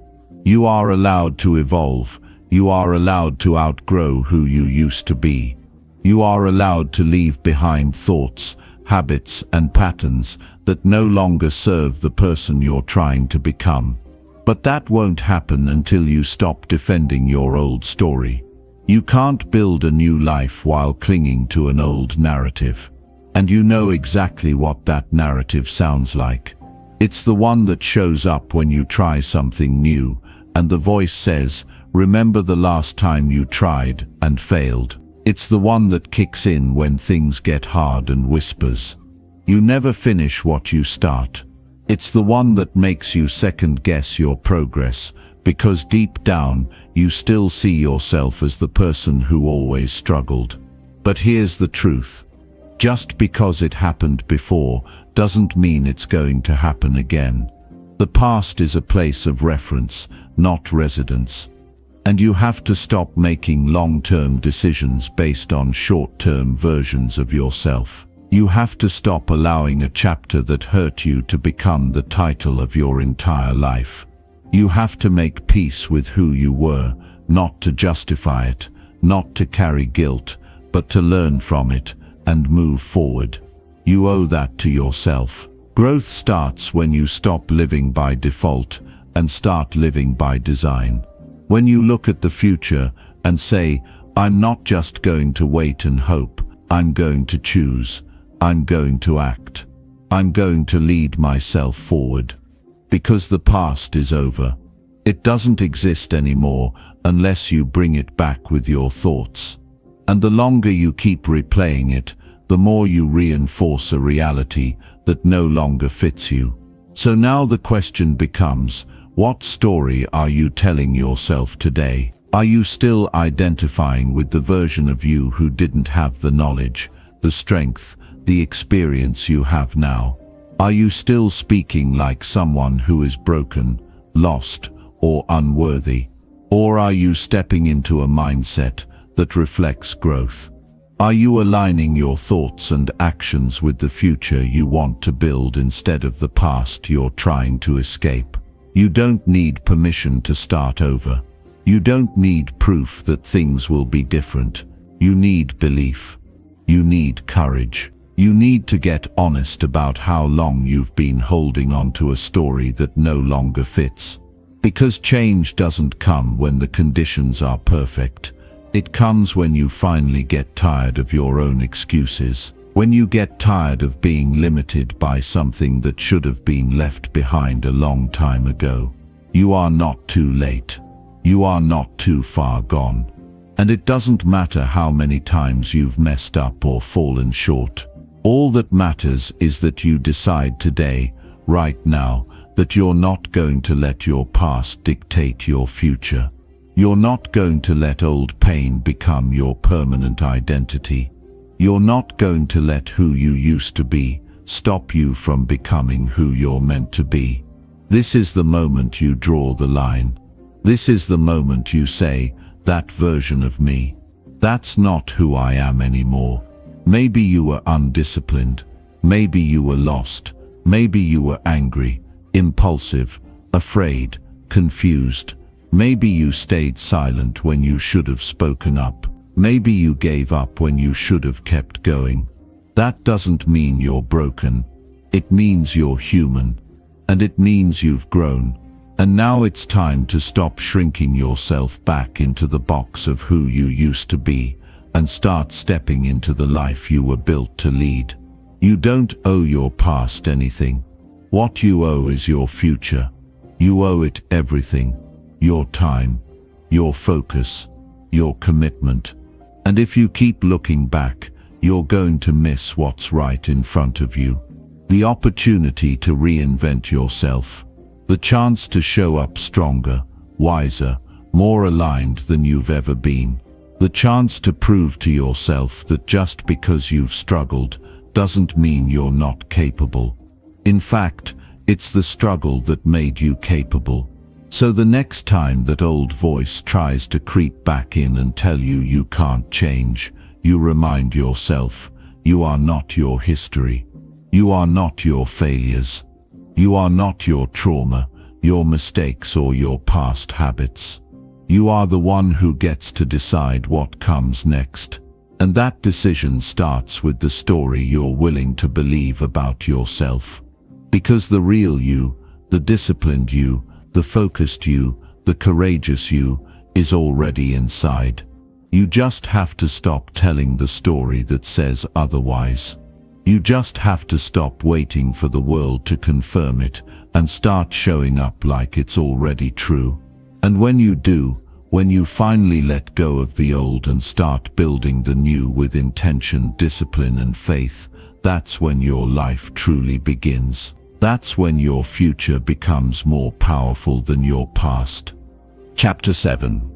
You are allowed to evolve. You are allowed to outgrow who you used to be. You are allowed to leave behind thoughts, habits, and patterns that no longer serve the person you're trying to become. But that won't happen until you stop defending your old story. You can't build a new life while clinging to an old narrative. And you know exactly what that narrative sounds like. It's the one that shows up when you try something new, and the voice says, "Remember the last time you tried and failed." It's the one that kicks in when things get hard and whispers, "You never finish what you start." It's the one that makes you second-guess your progress, because deep down, you still see yourself as the person who always struggled. But here's the truth. Just because it happened before doesn't mean it's going to happen again. The past is a place of reference, not residence. And you have to stop making long-term decisions based on short-term versions of yourself. You have to stop allowing a chapter that hurt you to become the title of your entire life. You have to make peace with who you were, not to justify it, not to carry guilt, but to learn from it and move forward. You owe that to yourself. Growth starts when you stop living by default and start living by design. When you look at the future and say, "I'm not just going to wait and hope, I'm going to choose, I'm going to act, I'm going to lead myself forward." Because the past is over. It doesn't exist anymore unless you bring it back with your thoughts. And the longer you keep replaying it, the more you reinforce a reality that no longer fits you. So now the question becomes, what story are you telling yourself today? Are you still identifying with the version of you who didn't have the knowledge, the strength, the experience you have now? Are you still speaking like someone who is broken, lost, or unworthy? Or are you stepping into a mindset that reflects growth? Are you aligning your thoughts and actions with the future you want to build instead of the past you're trying to escape? You don't need permission to start over. You don't need proof that things will be different. You need belief. You need courage. You need to get honest about how long you've been holding on to a story that no longer fits. Because change doesn't come when the conditions are perfect. It comes when you finally get tired of your own excuses. When you get tired of being limited by something that should have been left behind a long time ago. You are not too late. You are not too far gone. And it doesn't matter how many times you've messed up or fallen short. All that matters is that you decide today, right now, that you're not going to let your past dictate your future. You're not going to let old pain become your permanent identity. You're not going to let who you used to be stop you from becoming who you're meant to be. This is the moment you draw the line. This is the moment you say, that version of me, that's not who I am anymore. Maybe you were undisciplined. Maybe you were lost. Maybe you were angry, impulsive, afraid, confused. Maybe you stayed silent when you should have spoken up. Maybe you gave up when you should have kept going. That doesn't mean you're broken. It means you're human. And it means you've grown. And now it's time to stop shrinking yourself back into the box of who you used to be and start stepping into the life you were built to lead. You don't owe your past anything. What you owe is your future. You owe it everything. Your time, your focus, your commitment. And if you keep looking back, you're going to miss what's right in front of you. The opportunity to reinvent yourself. The chance to show up stronger, wiser, more aligned than you've ever been. The chance to prove to yourself that just because you've struggled doesn't mean you're not capable. In fact, it's the struggle that made you capable. So the next time that old voice tries to creep back in and tell you you can't change, you remind yourself, you are not your history. You are not your failures. You are not your trauma, your mistakes or your past habits. You are the one who gets to decide what comes next. And that decision starts with the story you're willing to believe about yourself. Because the real you, the disciplined you, the focused you, the courageous you, is already inside. You just have to stop telling the story that says otherwise. You just have to stop waiting for the world to confirm it and start showing up like it's already true. And when you do, when you finally let go of the old and start building the new with intention, discipline and faith, that's when your life truly begins. That's when your future becomes more powerful than your past. Chapter 7.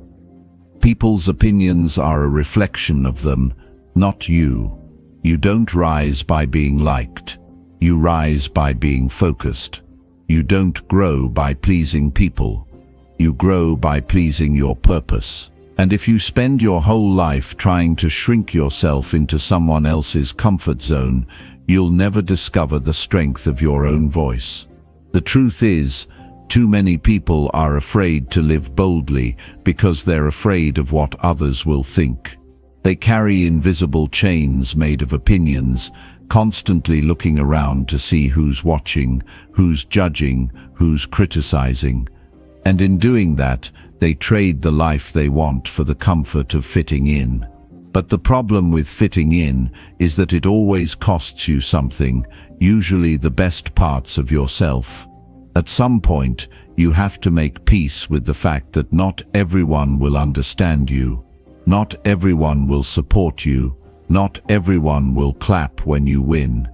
People's opinions are a reflection of them, not you. You don't rise by being liked. You rise by being focused. You don't grow by pleasing people. You grow by pleasing your purpose. And if you spend your whole life trying to shrink yourself into someone else's comfort zone, you'll never discover the strength of your own voice. The truth is, too many people are afraid to live boldly because they're afraid of what others will think. They carry invisible chains made of opinions, constantly looking around to see who's watching, who's judging, who's criticizing. And in doing that, they trade the life they want for the comfort of fitting in. But the problem with fitting in is that it always costs you something, usually the best parts of yourself. At some point, you have to make peace with the fact that not everyone will understand you. Not everyone will support you. Not everyone will clap when you win.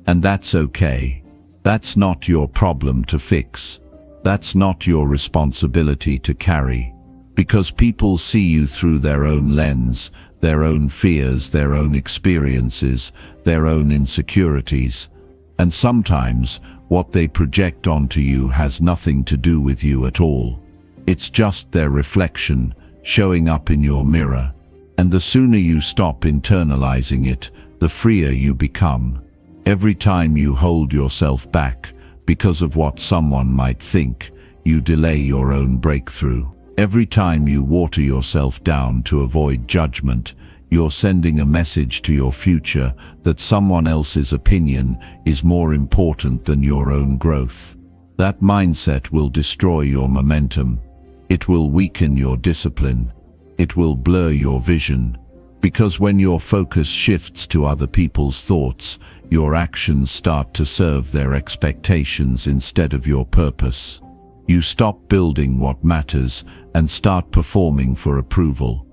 And that's okay. That's not your problem to fix. That's not your responsibility to carry. Because people see you through their own lens, their own fears, their own experiences, their own insecurities. And sometimes, what they project onto you has nothing to do with you at all. It's just their reflection showing up in your mirror. And the sooner you stop internalizing it, the freer you become. Every time you hold yourself back because of what someone might think, you delay your own breakthrough. Every time you water yourself down to avoid judgment, you're sending a message to your future that someone else's opinion is more important than your own growth. That mindset will destroy your momentum. It will weaken your discipline. It will blur your vision. Because when your focus shifts to other people's thoughts, your actions start to serve their expectations instead of your purpose. You stop building what matters and start performing for approval.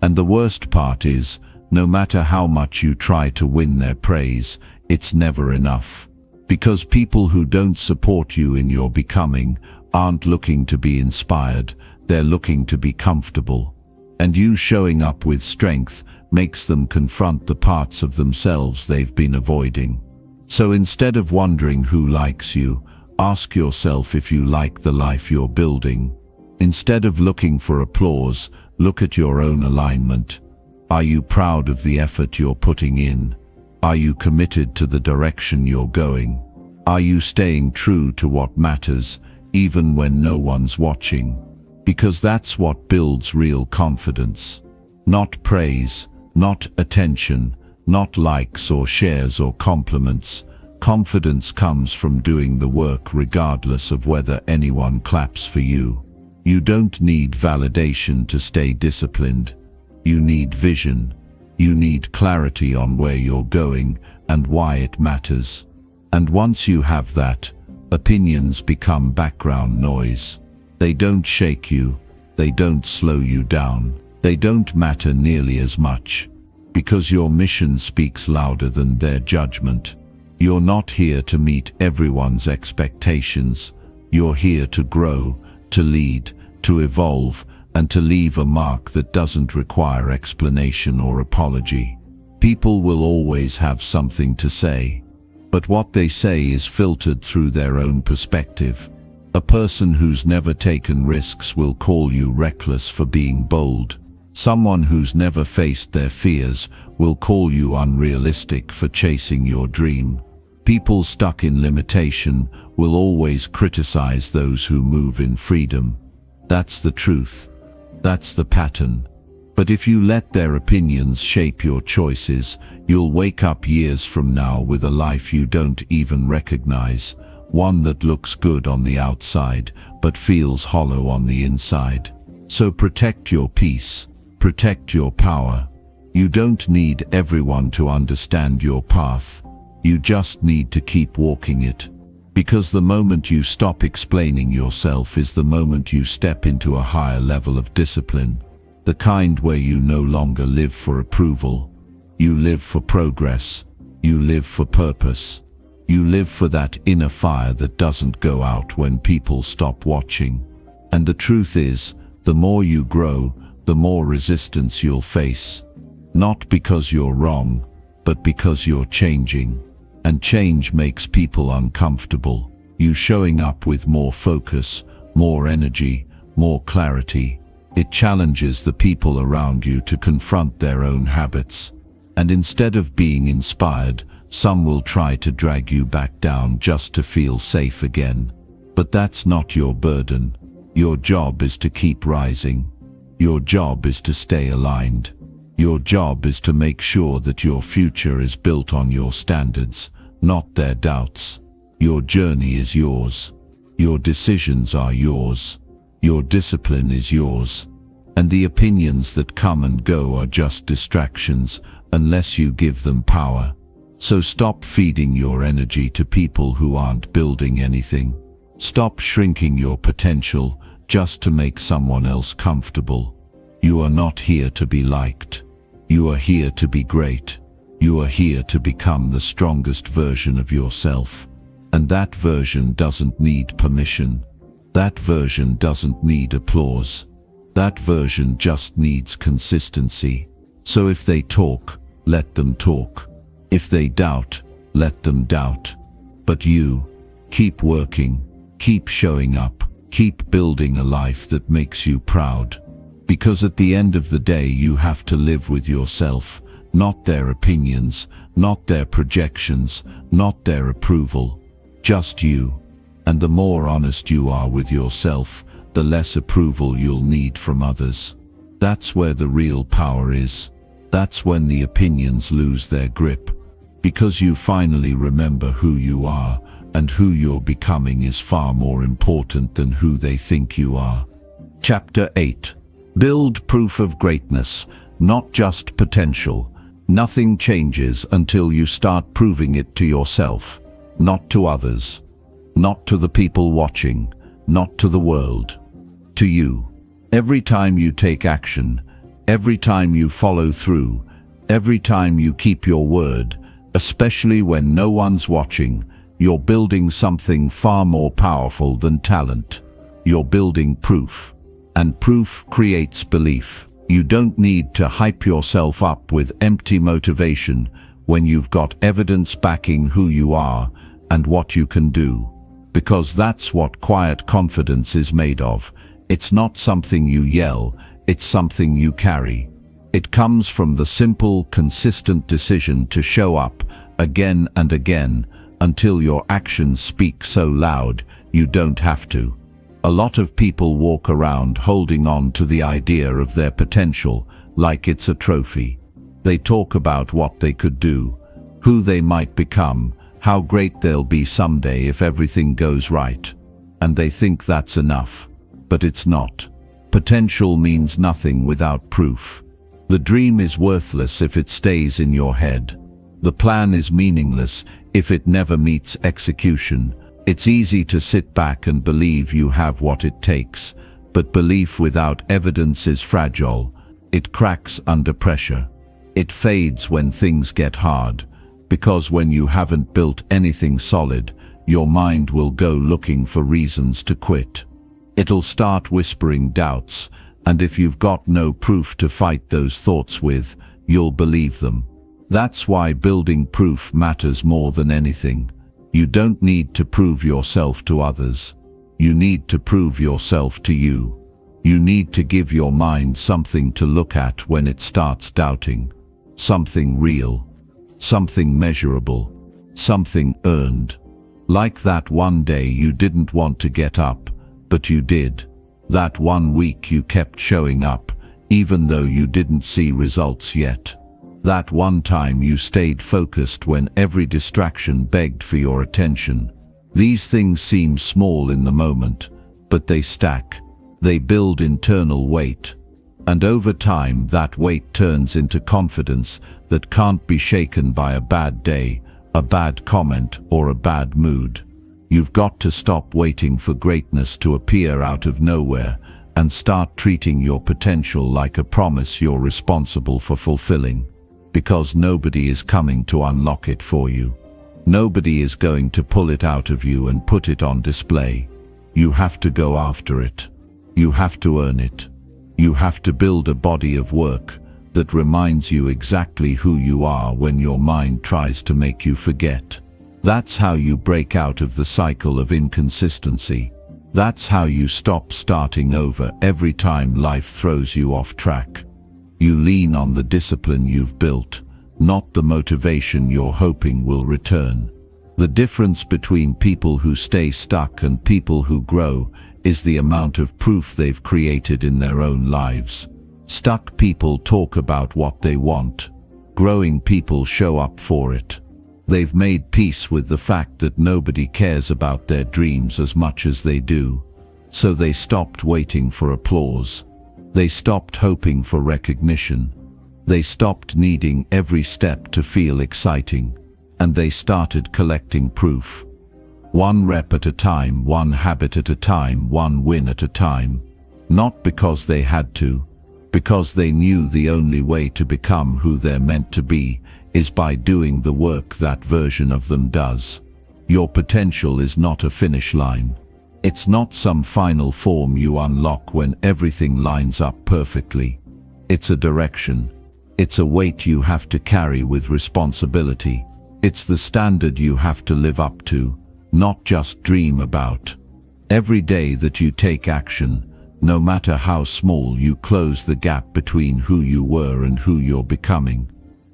And the worst part is, no matter how much you try to win their praise, it's never enough. Because people who don't support you in your becoming aren't looking to be inspired, they're looking to be comfortable. And you showing up with strength makes them confront the parts of themselves they've been avoiding. So instead of wondering who likes you, ask yourself if you like the life you're building. Instead of looking for applause, look at your own alignment. Are you proud of the effort you're putting in? Are you committed to the direction you're going? Are you staying true to what matters, even when no one's watching? Because that's what builds real confidence. Not praise, not attention, not likes or shares or compliments. Confidence comes from doing the work regardless of whether anyone claps for you. You don't need validation to stay disciplined. You need vision. You need clarity on where you're going and why it matters. And once you have that, opinions become background noise. They don't shake you. They don't slow you down. They don't matter nearly as much, because your mission speaks louder than their judgment. You're not here to meet everyone's expectations. You're here to grow, to lead, to evolve, and to leave a mark that doesn't require explanation or apology. People will always have something to say, but what they say is filtered through their own perspective. A person who's never taken risks will call you reckless for being bold. Someone who's never faced their fears will call you unrealistic for chasing your dream. People stuck in limitation will always criticize those who move in freedom. That's the truth. That's the pattern. But if you let their opinions shape your choices, you'll wake up years from now with a life you don't even recognize, one that looks good on the outside but feels hollow on the inside. So protect your peace. Protect your power. You don't need everyone to understand your path. You just need to keep walking it. Because the moment you stop explaining yourself is the moment you step into a higher level of discipline. The kind where you no longer live for approval. You live for progress. You live for purpose. You live for that inner fire that doesn't go out when people stop watching. And the truth is, the more you grow, the more resistance you'll face. Not because you're wrong, but because you're changing. And change makes people uncomfortable. You showing up with more focus, more energy, more clarity. It challenges the people around you to confront their own habits. And instead of being inspired, some will try to drag you back down just to feel safe again. But that's not your burden. Your job is to keep rising. Your job is to stay aligned. Your job is to make sure that your future is built on your standards, not their doubts. Your journey is yours. Your decisions are yours. Your discipline is yours. And the opinions that come and go are just distractions unless you give them power. So stop feeding your energy to people who aren't building anything. Stop shrinking your potential just to make someone else comfortable. You are not here to be liked. You are here to be great. You are here to become the strongest version of yourself. And that version doesn't need permission. That version doesn't need applause. That version just needs consistency. So if they talk, let them talk. If they doubt, let them doubt. But you, keep working, keep showing up, keep building a life that makes you proud. Because at the end of the day you have to live with yourself, not their opinions, not their projections, not their approval. Just you. And the more honest you are with yourself, the less approval you'll need from others. That's where the real power is. That's when the opinions lose their grip. Because you finally remember who you are, and who you're becoming is far more important than who they think you are. Chapter 8. Build proof of greatness, not just potential. Nothing changes until you start proving it to yourself, not to others, not to the people watching, not to the world, to you. Every time you take action, every time you follow through, every time you keep your word, especially when no one's watching, You're building something far more powerful than talent. You're building proof. And proof creates belief. You don't need to hype yourself up with empty motivation when you've got evidence backing who you are and what you can do. Because that's what quiet confidence is made of. It's not something you yell, it's something you carry. It comes from the simple, consistent decision to show up again and again until your actions speak so loud you don't have to. A lot of people walk around holding on to the idea of their potential like it's a trophy. They talk about what they could do, who they might become, how great they'll be someday if everything goes right. And they think that's enough. But it's not. Potential means nothing without proof. The dream is worthless if it stays in your head. The plan is meaningless if it never meets execution. It's easy to sit back and believe you have what it takes, but belief without evidence is fragile. It cracks under pressure. It fades when things get hard, because when you haven't built anything solid, your mind will go looking for reasons to quit. It'll start whispering doubts, and if you've got no proof to fight those thoughts with, you'll believe them. That's why building proof matters more than anything. You don't need to prove yourself to others. You need to prove yourself to you. You need to give your mind something to look at when it starts doubting. Something real. Something measurable. Something earned. Like that one day you didn't want to get up, but you did. That one week you kept showing up, even though you didn't see results yet. That one time you stayed focused when every distraction begged for your attention. These things seem small in the moment, but they stack. They build internal weight. And over time that weight turns into confidence that can't be shaken by a bad day, a bad comment, or a bad mood. You've got to stop waiting for greatness to appear out of nowhere and start treating your potential like a promise you're responsible for fulfilling. Because nobody is coming to unlock it for you. Nobody is going to pull it out of you and put it on display. You have to go after it. You have to earn it. You have to build a body of work that reminds you exactly who you are when your mind tries to make you forget. That's how you break out of the cycle of inconsistency. That's how you stop starting over every time life throws you off track. You lean on the discipline you've built, not the motivation you're hoping will return. The difference between people who stay stuck and people who grow is the amount of proof they've created in their own lives. Stuck people talk about what they want. Growing people show up for it. They've made peace with the fact that nobody cares about their dreams as much as they do. So they stopped waiting for applause. They stopped hoping for recognition. They stopped needing every step to feel exciting. And they started collecting proof. One rep at a time, one habit at a time, one win at a time. Not because they had to, because they knew the only way to become who they're meant to be is by doing the work that version of them does. Your potential is not a finish line. It's not some final form you unlock when everything lines up perfectly. It's a direction. It's a weight you have to carry with responsibility. It's the standard you have to live up to, not just dream about. Every day that you take action, no matter how small, you close the gap between who you were and who you're becoming.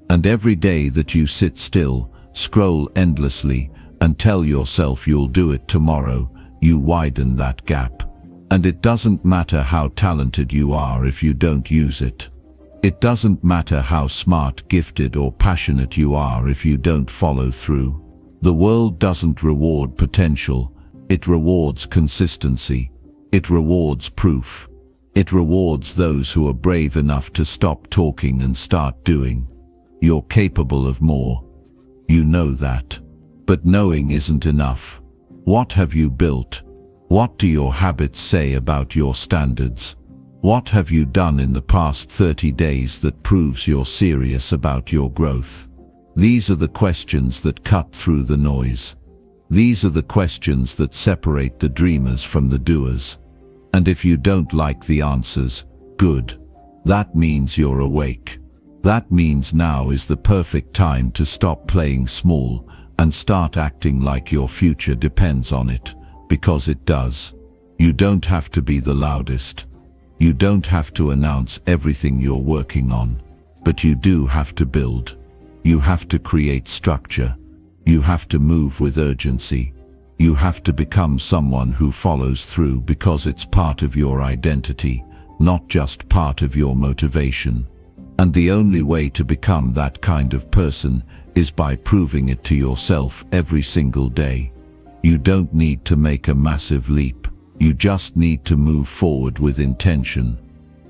And every day that you sit still, scroll endlessly, and tell yourself you'll do it tomorrow, you widen that gap. And it doesn't matter how talented you are if you don't use it. It doesn't matter how smart, gifted, or passionate you are if you don't follow through. The world doesn't reward potential, it rewards consistency. It rewards proof. It rewards those who are brave enough to stop talking and start doing. You're capable of more. You know that. But knowing isn't enough. What have you built? What do your habits say about your standards? What have you done in the past 30 days that proves you're serious about your growth? These are the questions that cut through the noise. These are the questions that separate the dreamers from the doers. And if you don't like the answers, good. That means you're awake. That means now is the perfect time to stop playing small and start acting like your future depends on it, because it does. You don't have to be the loudest. You don't have to announce everything you're working on, but you do have to build. You have to create structure. You have to move with urgency. You have to become someone who follows through because it's part of your identity, not just part of your motivation. And the only way to become that kind of person is by proving it to yourself every single day. You don't need to make a massive leap. You just need to move forward with intention.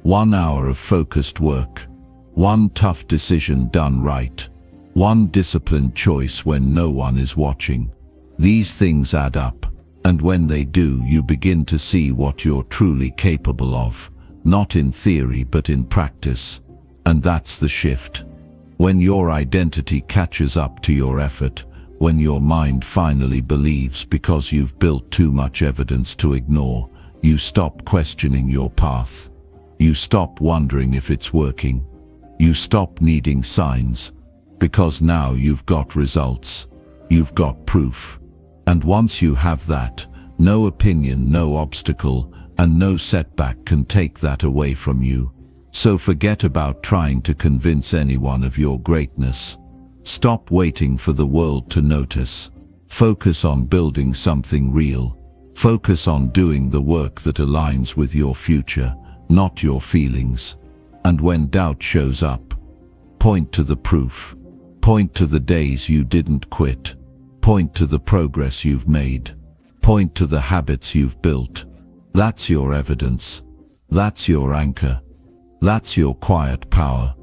1 hour of focused work. One tough decision done right. One disciplined choice when no one is watching. These things add up, and when they do, you begin to see what you're truly capable of, not in theory but in practice. And that's the shift. When your identity catches up to your effort, when your mind finally believes because you've built too much evidence to ignore, you stop questioning your path. You stop wondering if it's working. You stop needing signs, because now you've got results. You've got proof. And once you have that, no opinion, no obstacle, and no setback can take that away from you. So forget about trying to convince anyone of your greatness. Stop waiting for the world to notice. Focus on building something real. Focus on doing the work that aligns with your future, not your feelings. And when doubt shows up, point to the proof. Point to the days you didn't quit. Point to the progress you've made. Point to the habits you've built. That's your evidence. That's your anchor. That's your quiet power.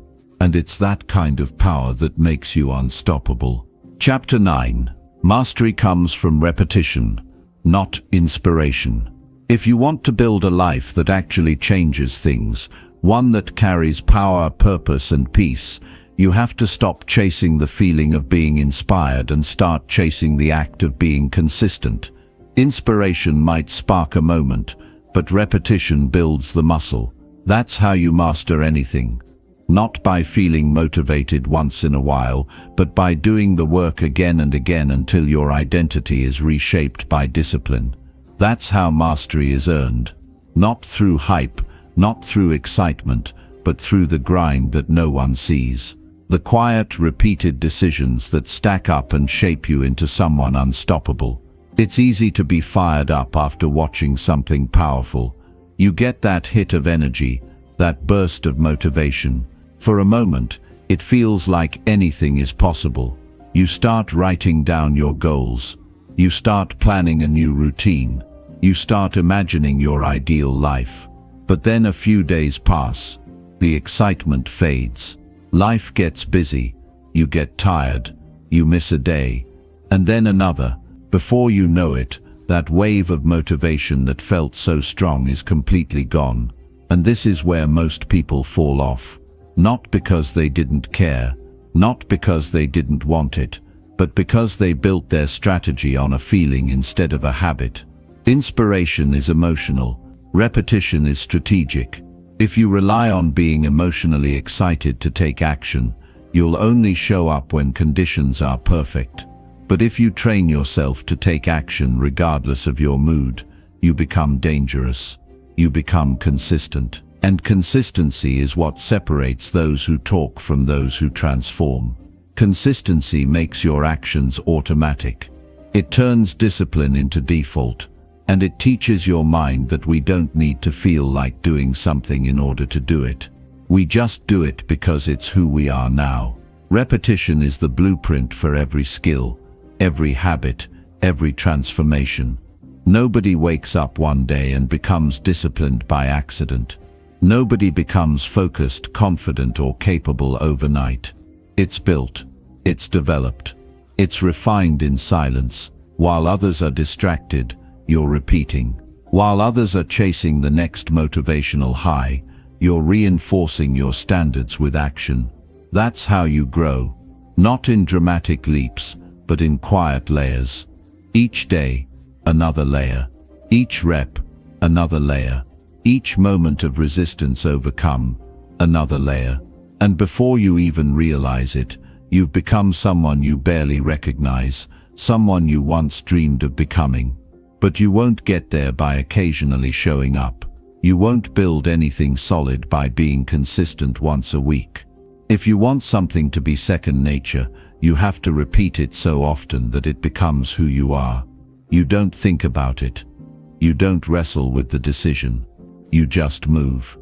And it's that kind of power that makes you unstoppable. Chapter 9. Mastery comes from repetition, not inspiration. If you want to build a life that actually changes things, one that carries power, purpose, and peace, you have to stop chasing the feeling of being inspired and start chasing the act of being consistent. Inspiration might spark a moment, but repetition builds the muscle. That's how you master anything. Not by feeling motivated once in a while, but by doing the work again and again until your identity is reshaped by discipline. That's how mastery is earned. Not through hype, not through excitement, but through the grind that no one sees. The quiet, repeated decisions that stack up and shape you into someone unstoppable. It's easy to be fired up after watching something powerful. You get that hit of energy, that burst of motivation. For a moment, it feels like anything is possible. You start writing down your goals. You start planning a new routine. You start imagining your ideal life. But then a few days pass. The excitement fades. Life gets busy. You get tired. You miss a day. And then another. Before you know it, that wave of motivation that felt so strong is completely gone. And this is where most people fall off. Not because they didn't care, not because they didn't want it, but because they built their strategy on a feeling instead of a habit. Inspiration is emotional, repetition is strategic. If you rely on being emotionally excited to take action, you'll only show up when conditions are perfect. But if you train yourself to take action regardless of your mood, you become dangerous. You become consistent. And consistency is what separates those who talk from those who transform. Consistency makes your actions automatic. It turns discipline into default, and it teaches your mind that we don't need to feel like doing something in order to do it. We just do it because it's who we are now. Repetition is the blueprint for every skill, every habit, every transformation. Nobody wakes up one day and becomes disciplined by accident. Nobody becomes focused, confident, or capable overnight. It's built, it's developed, it's refined in silence. While others are distracted, you're repeating. While others are chasing the next motivational high, you're reinforcing your standards with action. That's how you grow. Not in dramatic leaps, but in quiet layers. Each day, another layer. Each rep, another layer. Each moment of resistance overcome, another layer. And before you even realize it, you've become someone you barely recognize, someone you once dreamed of becoming. But you won't get there by occasionally showing up. You won't build anything solid by being consistent once a week. If you want something to be second nature, you have to repeat it so often that it becomes who you are. You don't think about it. You don't wrestle with the decision. You just move.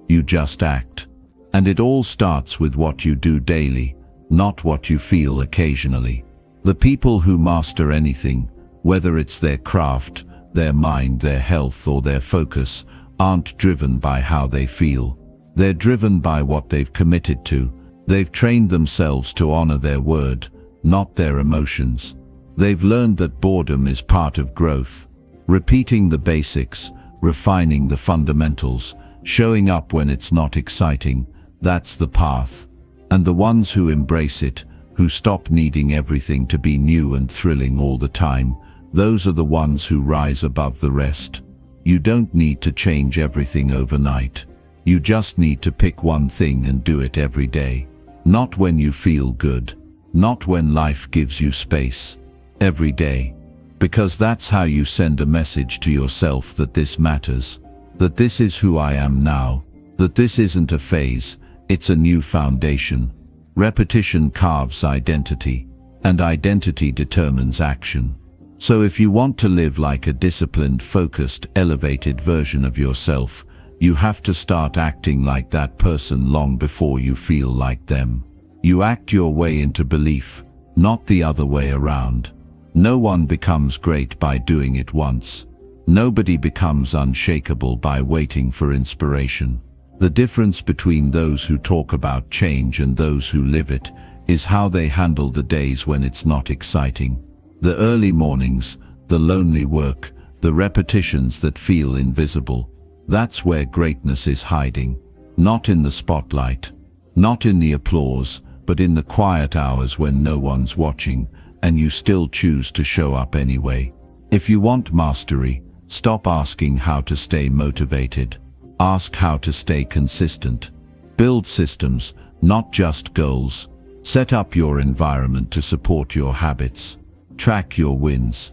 You just act. And it all starts with what you do daily, not what you feel occasionally. The people who master anything, whether it's their craft, their mind, their health, or their focus, aren't driven by how they feel. They're driven by what they've committed to. They've trained themselves to honor their word, not their emotions. They've learned that boredom is part of growth. Repeating the basics, refining the fundamentals, showing up when it's not exciting, that's the path. And the ones who embrace it, who stop needing everything to be new and thrilling all the time, those are the ones who rise above the rest. You don't need to change everything overnight. You just need to pick one thing and do it every day. Not when you feel good. Not when life gives you space. Every day. Because that's how you send a message to yourself that this matters. That this is who I am now. That this isn't a phase, it's a new foundation. Repetition carves identity. And identity determines action. So if you want to live like a disciplined, focused, elevated version of yourself, you have to start acting like that person long before you feel like them. You act your way into belief, not the other way around. No one becomes great by doing it once. Nobody becomes unshakable by waiting for inspiration. The difference between those who talk about change and those who live it is how they handle the days when it's not exciting. The early mornings, the lonely work, the repetitions that feel invisible. That's where greatness is hiding. Not in the spotlight, not in the applause, but in the quiet hours when no one's watching, and you still choose to show up anyway. If you want mastery, stop asking how to stay motivated. Ask how to stay consistent. Build systems, not just goals. Set up your environment to support your habits. Track your wins.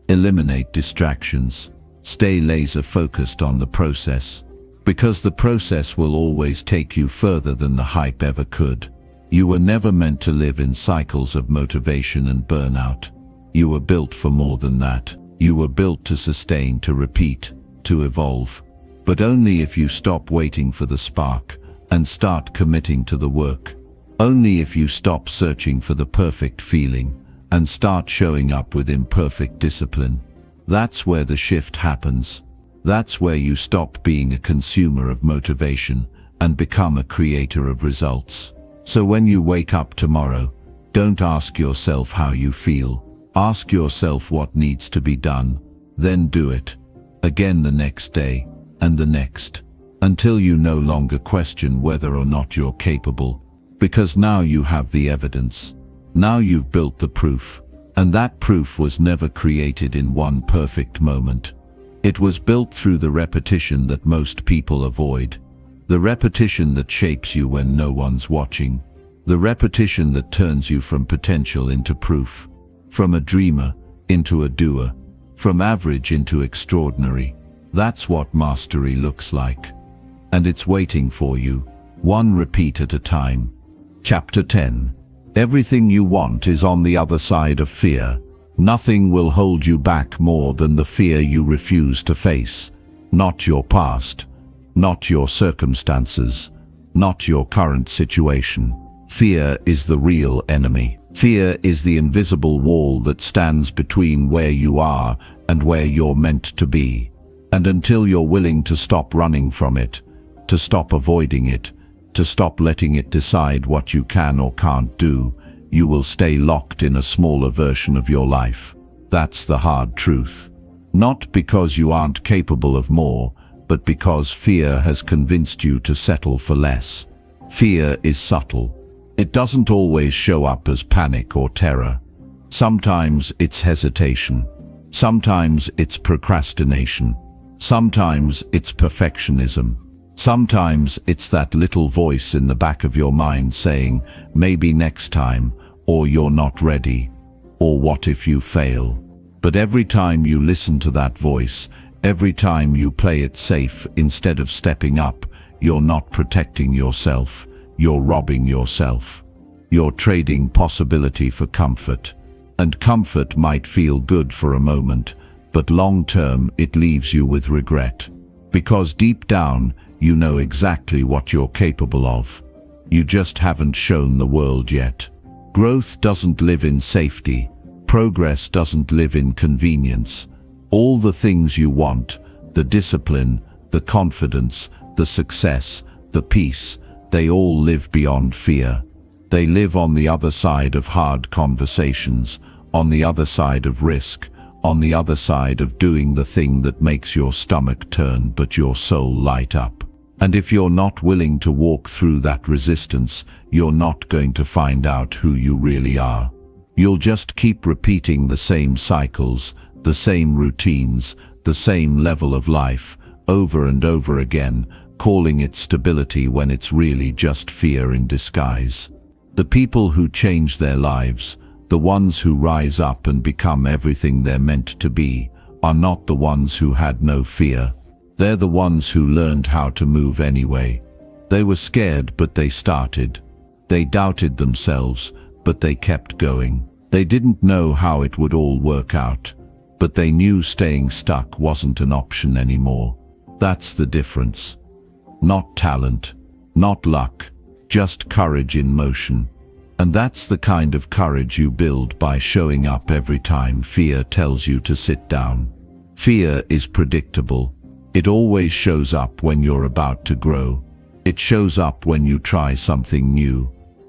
Eliminate distractions. Stay laser-focused on the process. Because the process will always take you further than the hype ever could. You were never meant to live in cycles of motivation and burnout. You were built for more than that. You were built to sustain, to repeat, to evolve. But only if you stop waiting for the spark and start committing to the work. Only if you stop searching for the perfect feeling and start showing up with imperfect discipline. That's where the shift happens. That's where you stop being a consumer of motivation and become a creator of results. So when you wake up tomorrow, don't ask yourself how you feel. Ask yourself what needs to be done. Then do it. Again the next day, and the next. Until you no longer question whether or not you're capable. Because now you have the evidence. Now you've built the proof. And that proof was never created in one perfect moment. It was built through the repetition that most people avoid. The repetition that shapes you when no one's watching. The repetition that turns you from potential into proof. From a dreamer into a doer. From average into extraordinary. That's what mastery looks like. And it's waiting for you, one repeat at a time. Chapter 10. Everything you want is on the other side of fear. Nothing will hold you back more than the fear you refuse to face. Not your past. Not your circumstances. Not your current situation. Fear is the real enemy. Fear is the invisible wall that stands between where you are and where you're meant to be. And until you're willing to stop running from it, to stop avoiding it, to stop letting it decide what you can or can't do, you will stay locked in a smaller version of your life. That's the hard truth. Not because you aren't capable of more, but because fear has convinced you to settle for less. Fear is subtle. It doesn't always show up as panic or terror. Sometimes it's hesitation. Sometimes it's procrastination. Sometimes it's perfectionism. Sometimes it's that little voice in the back of your mind saying, maybe next time, or you're not ready, or what if you fail? But every time you listen to that voice, every time you play it safe instead of stepping up, you're not protecting yourself, you're robbing yourself. You're trading possibility for comfort. And comfort might feel good for a moment, but long term it leaves you with regret. Because deep down, you know exactly what you're capable of. You just haven't shown the world yet. Growth doesn't live in safety. Progress doesn't live in convenience. All the things you want, the discipline, the confidence, the success, the peace, they all live beyond fear. They live on the other side of hard conversations, on the other side of risk, on the other side of doing the thing that makes your stomach turn but your soul light up. And if you're not willing to walk through that resistance, you're not going to find out who you really are. You'll just keep repeating the same cycles, the same routines, the same level of life, over and over again, calling it stability when it's really just fear in disguise. The people who change their lives, the ones who rise up and become everything they're meant to be, are not the ones who had no fear. They're the ones who learned how to move anyway. They were scared, but they started. They doubted themselves, but they kept going. They didn't know how it would all work out, but they knew staying stuck wasn't an option anymore. That's the difference. Not talent, not luck, just courage in motion. And that's the kind of courage you build by showing up every time fear tells you to sit down. Fear is predictable. It always shows up when you're about to grow. It shows up when you try something new,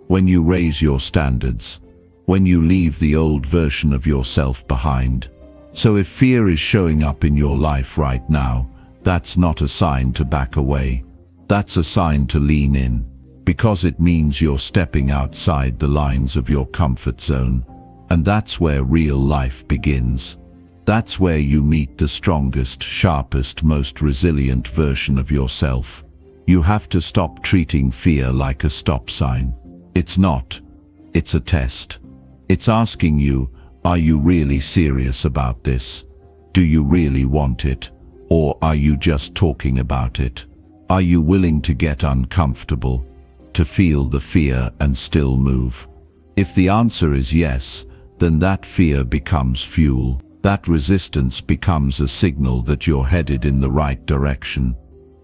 when you raise your standards, when you leave the old version of yourself behind. So if fear is showing up in your life right now, that's not a sign to back away. That's a sign to lean in. Because it means you're stepping outside the lines of your comfort zone. And that's where real life begins. That's where you meet the strongest, sharpest, most resilient version of yourself. You have to stop treating fear like a stop sign. It's not. It's a test. It's asking you, are you really serious about this? Do you really want it? Or are you just talking about it? Are you willing to get uncomfortable? To feel the fear and still move? If the answer is yes, then that fear becomes fuel. That resistance becomes a signal that you're headed in the right direction.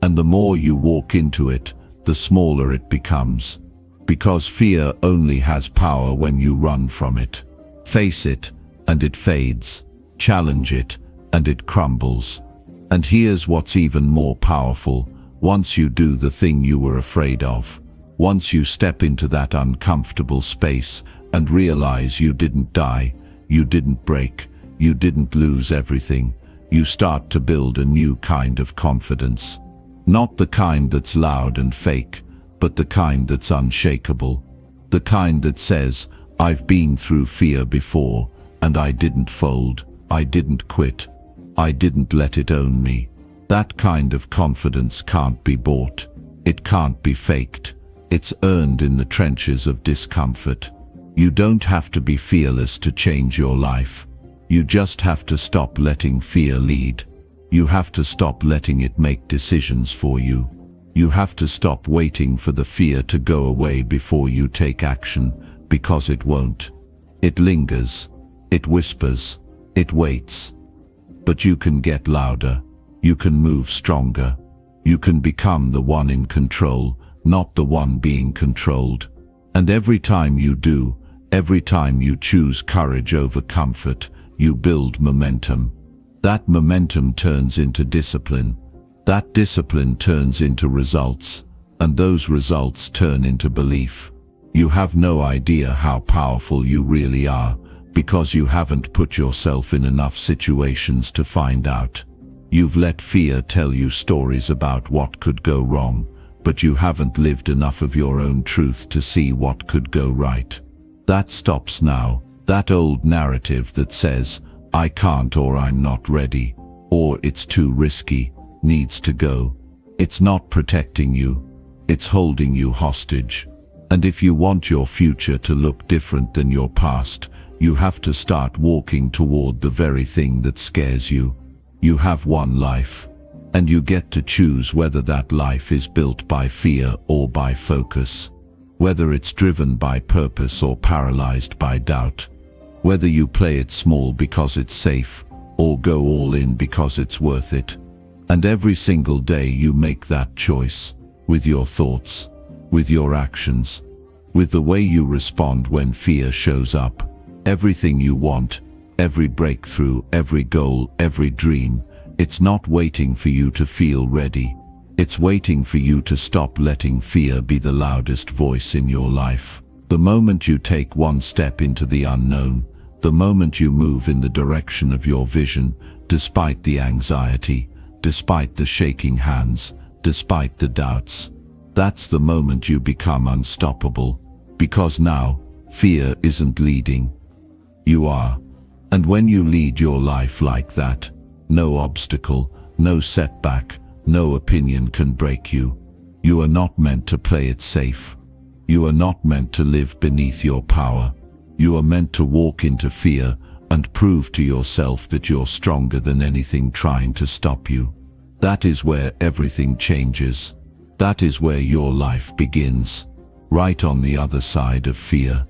And the more you walk into it, the smaller it becomes. Because fear only has power when you run from it. Face it, and it fades. Challenge it, and it crumbles. And here's what's even more powerful. Once you do the thing you were afraid of, once you step into that uncomfortable space and realize you didn't die, you didn't break, you didn't lose everything, you start to build a new kind of confidence. Not the kind that's loud and fake, but the kind that's unshakable. The kind that says, I've been through fear before, and I didn't fold, I didn't quit, I didn't let it own me. That kind of confidence can't be bought. It can't be faked. It's earned in the trenches of discomfort. You don't have to be fearless to change your life. You just have to stop letting fear lead. You have to stop letting it make decisions for you. You have to stop waiting for the fear to go away before you take action, because it won't. It lingers. It whispers. It waits. But you can get louder. You can move stronger. You can become the one in control, not the one being controlled. And every time you do, every time you choose courage over comfort, you build momentum. That momentum turns into discipline. That discipline turns into results. And those results turn into belief. You have no idea how powerful you really are, because you haven't put yourself in enough situations to find out. You've let fear tell you stories about what could go wrong, but you haven't lived enough of your own truth to see what could go right. That stops now. That old narrative that says, I can't, or I'm not ready, or it's too risky, needs to go. It's not protecting you, it's holding you hostage. And if you want your future to look different than your past, you have to start walking toward the very thing that scares you. You have one life, and you get to choose whether that life is built by fear or by focus, whether it's driven by purpose or paralyzed by doubt, whether you play it small because it's safe or go all in because it's worth it. And every single day you make that choice, with your thoughts, with your actions, with the way you respond when fear shows up. Everything you want, every breakthrough, every goal, every dream, it's not waiting for you to feel ready. It's waiting for you to stop letting fear be the loudest voice in your life. The moment you take one step into the unknown, the moment you move in the direction of your vision, despite the anxiety, despite the shaking hands, despite the doubts, that's the moment you become unstoppable. Because now, fear isn't leading. You are. And when you lead your life like that, no obstacle, no setback, no opinion can break you. You are not meant to play it safe. You are not meant to live beneath your power. You are meant to walk into fear and prove to yourself that you're stronger than anything trying to stop you. That is where everything changes. That is where your life begins, right on the other side of fear.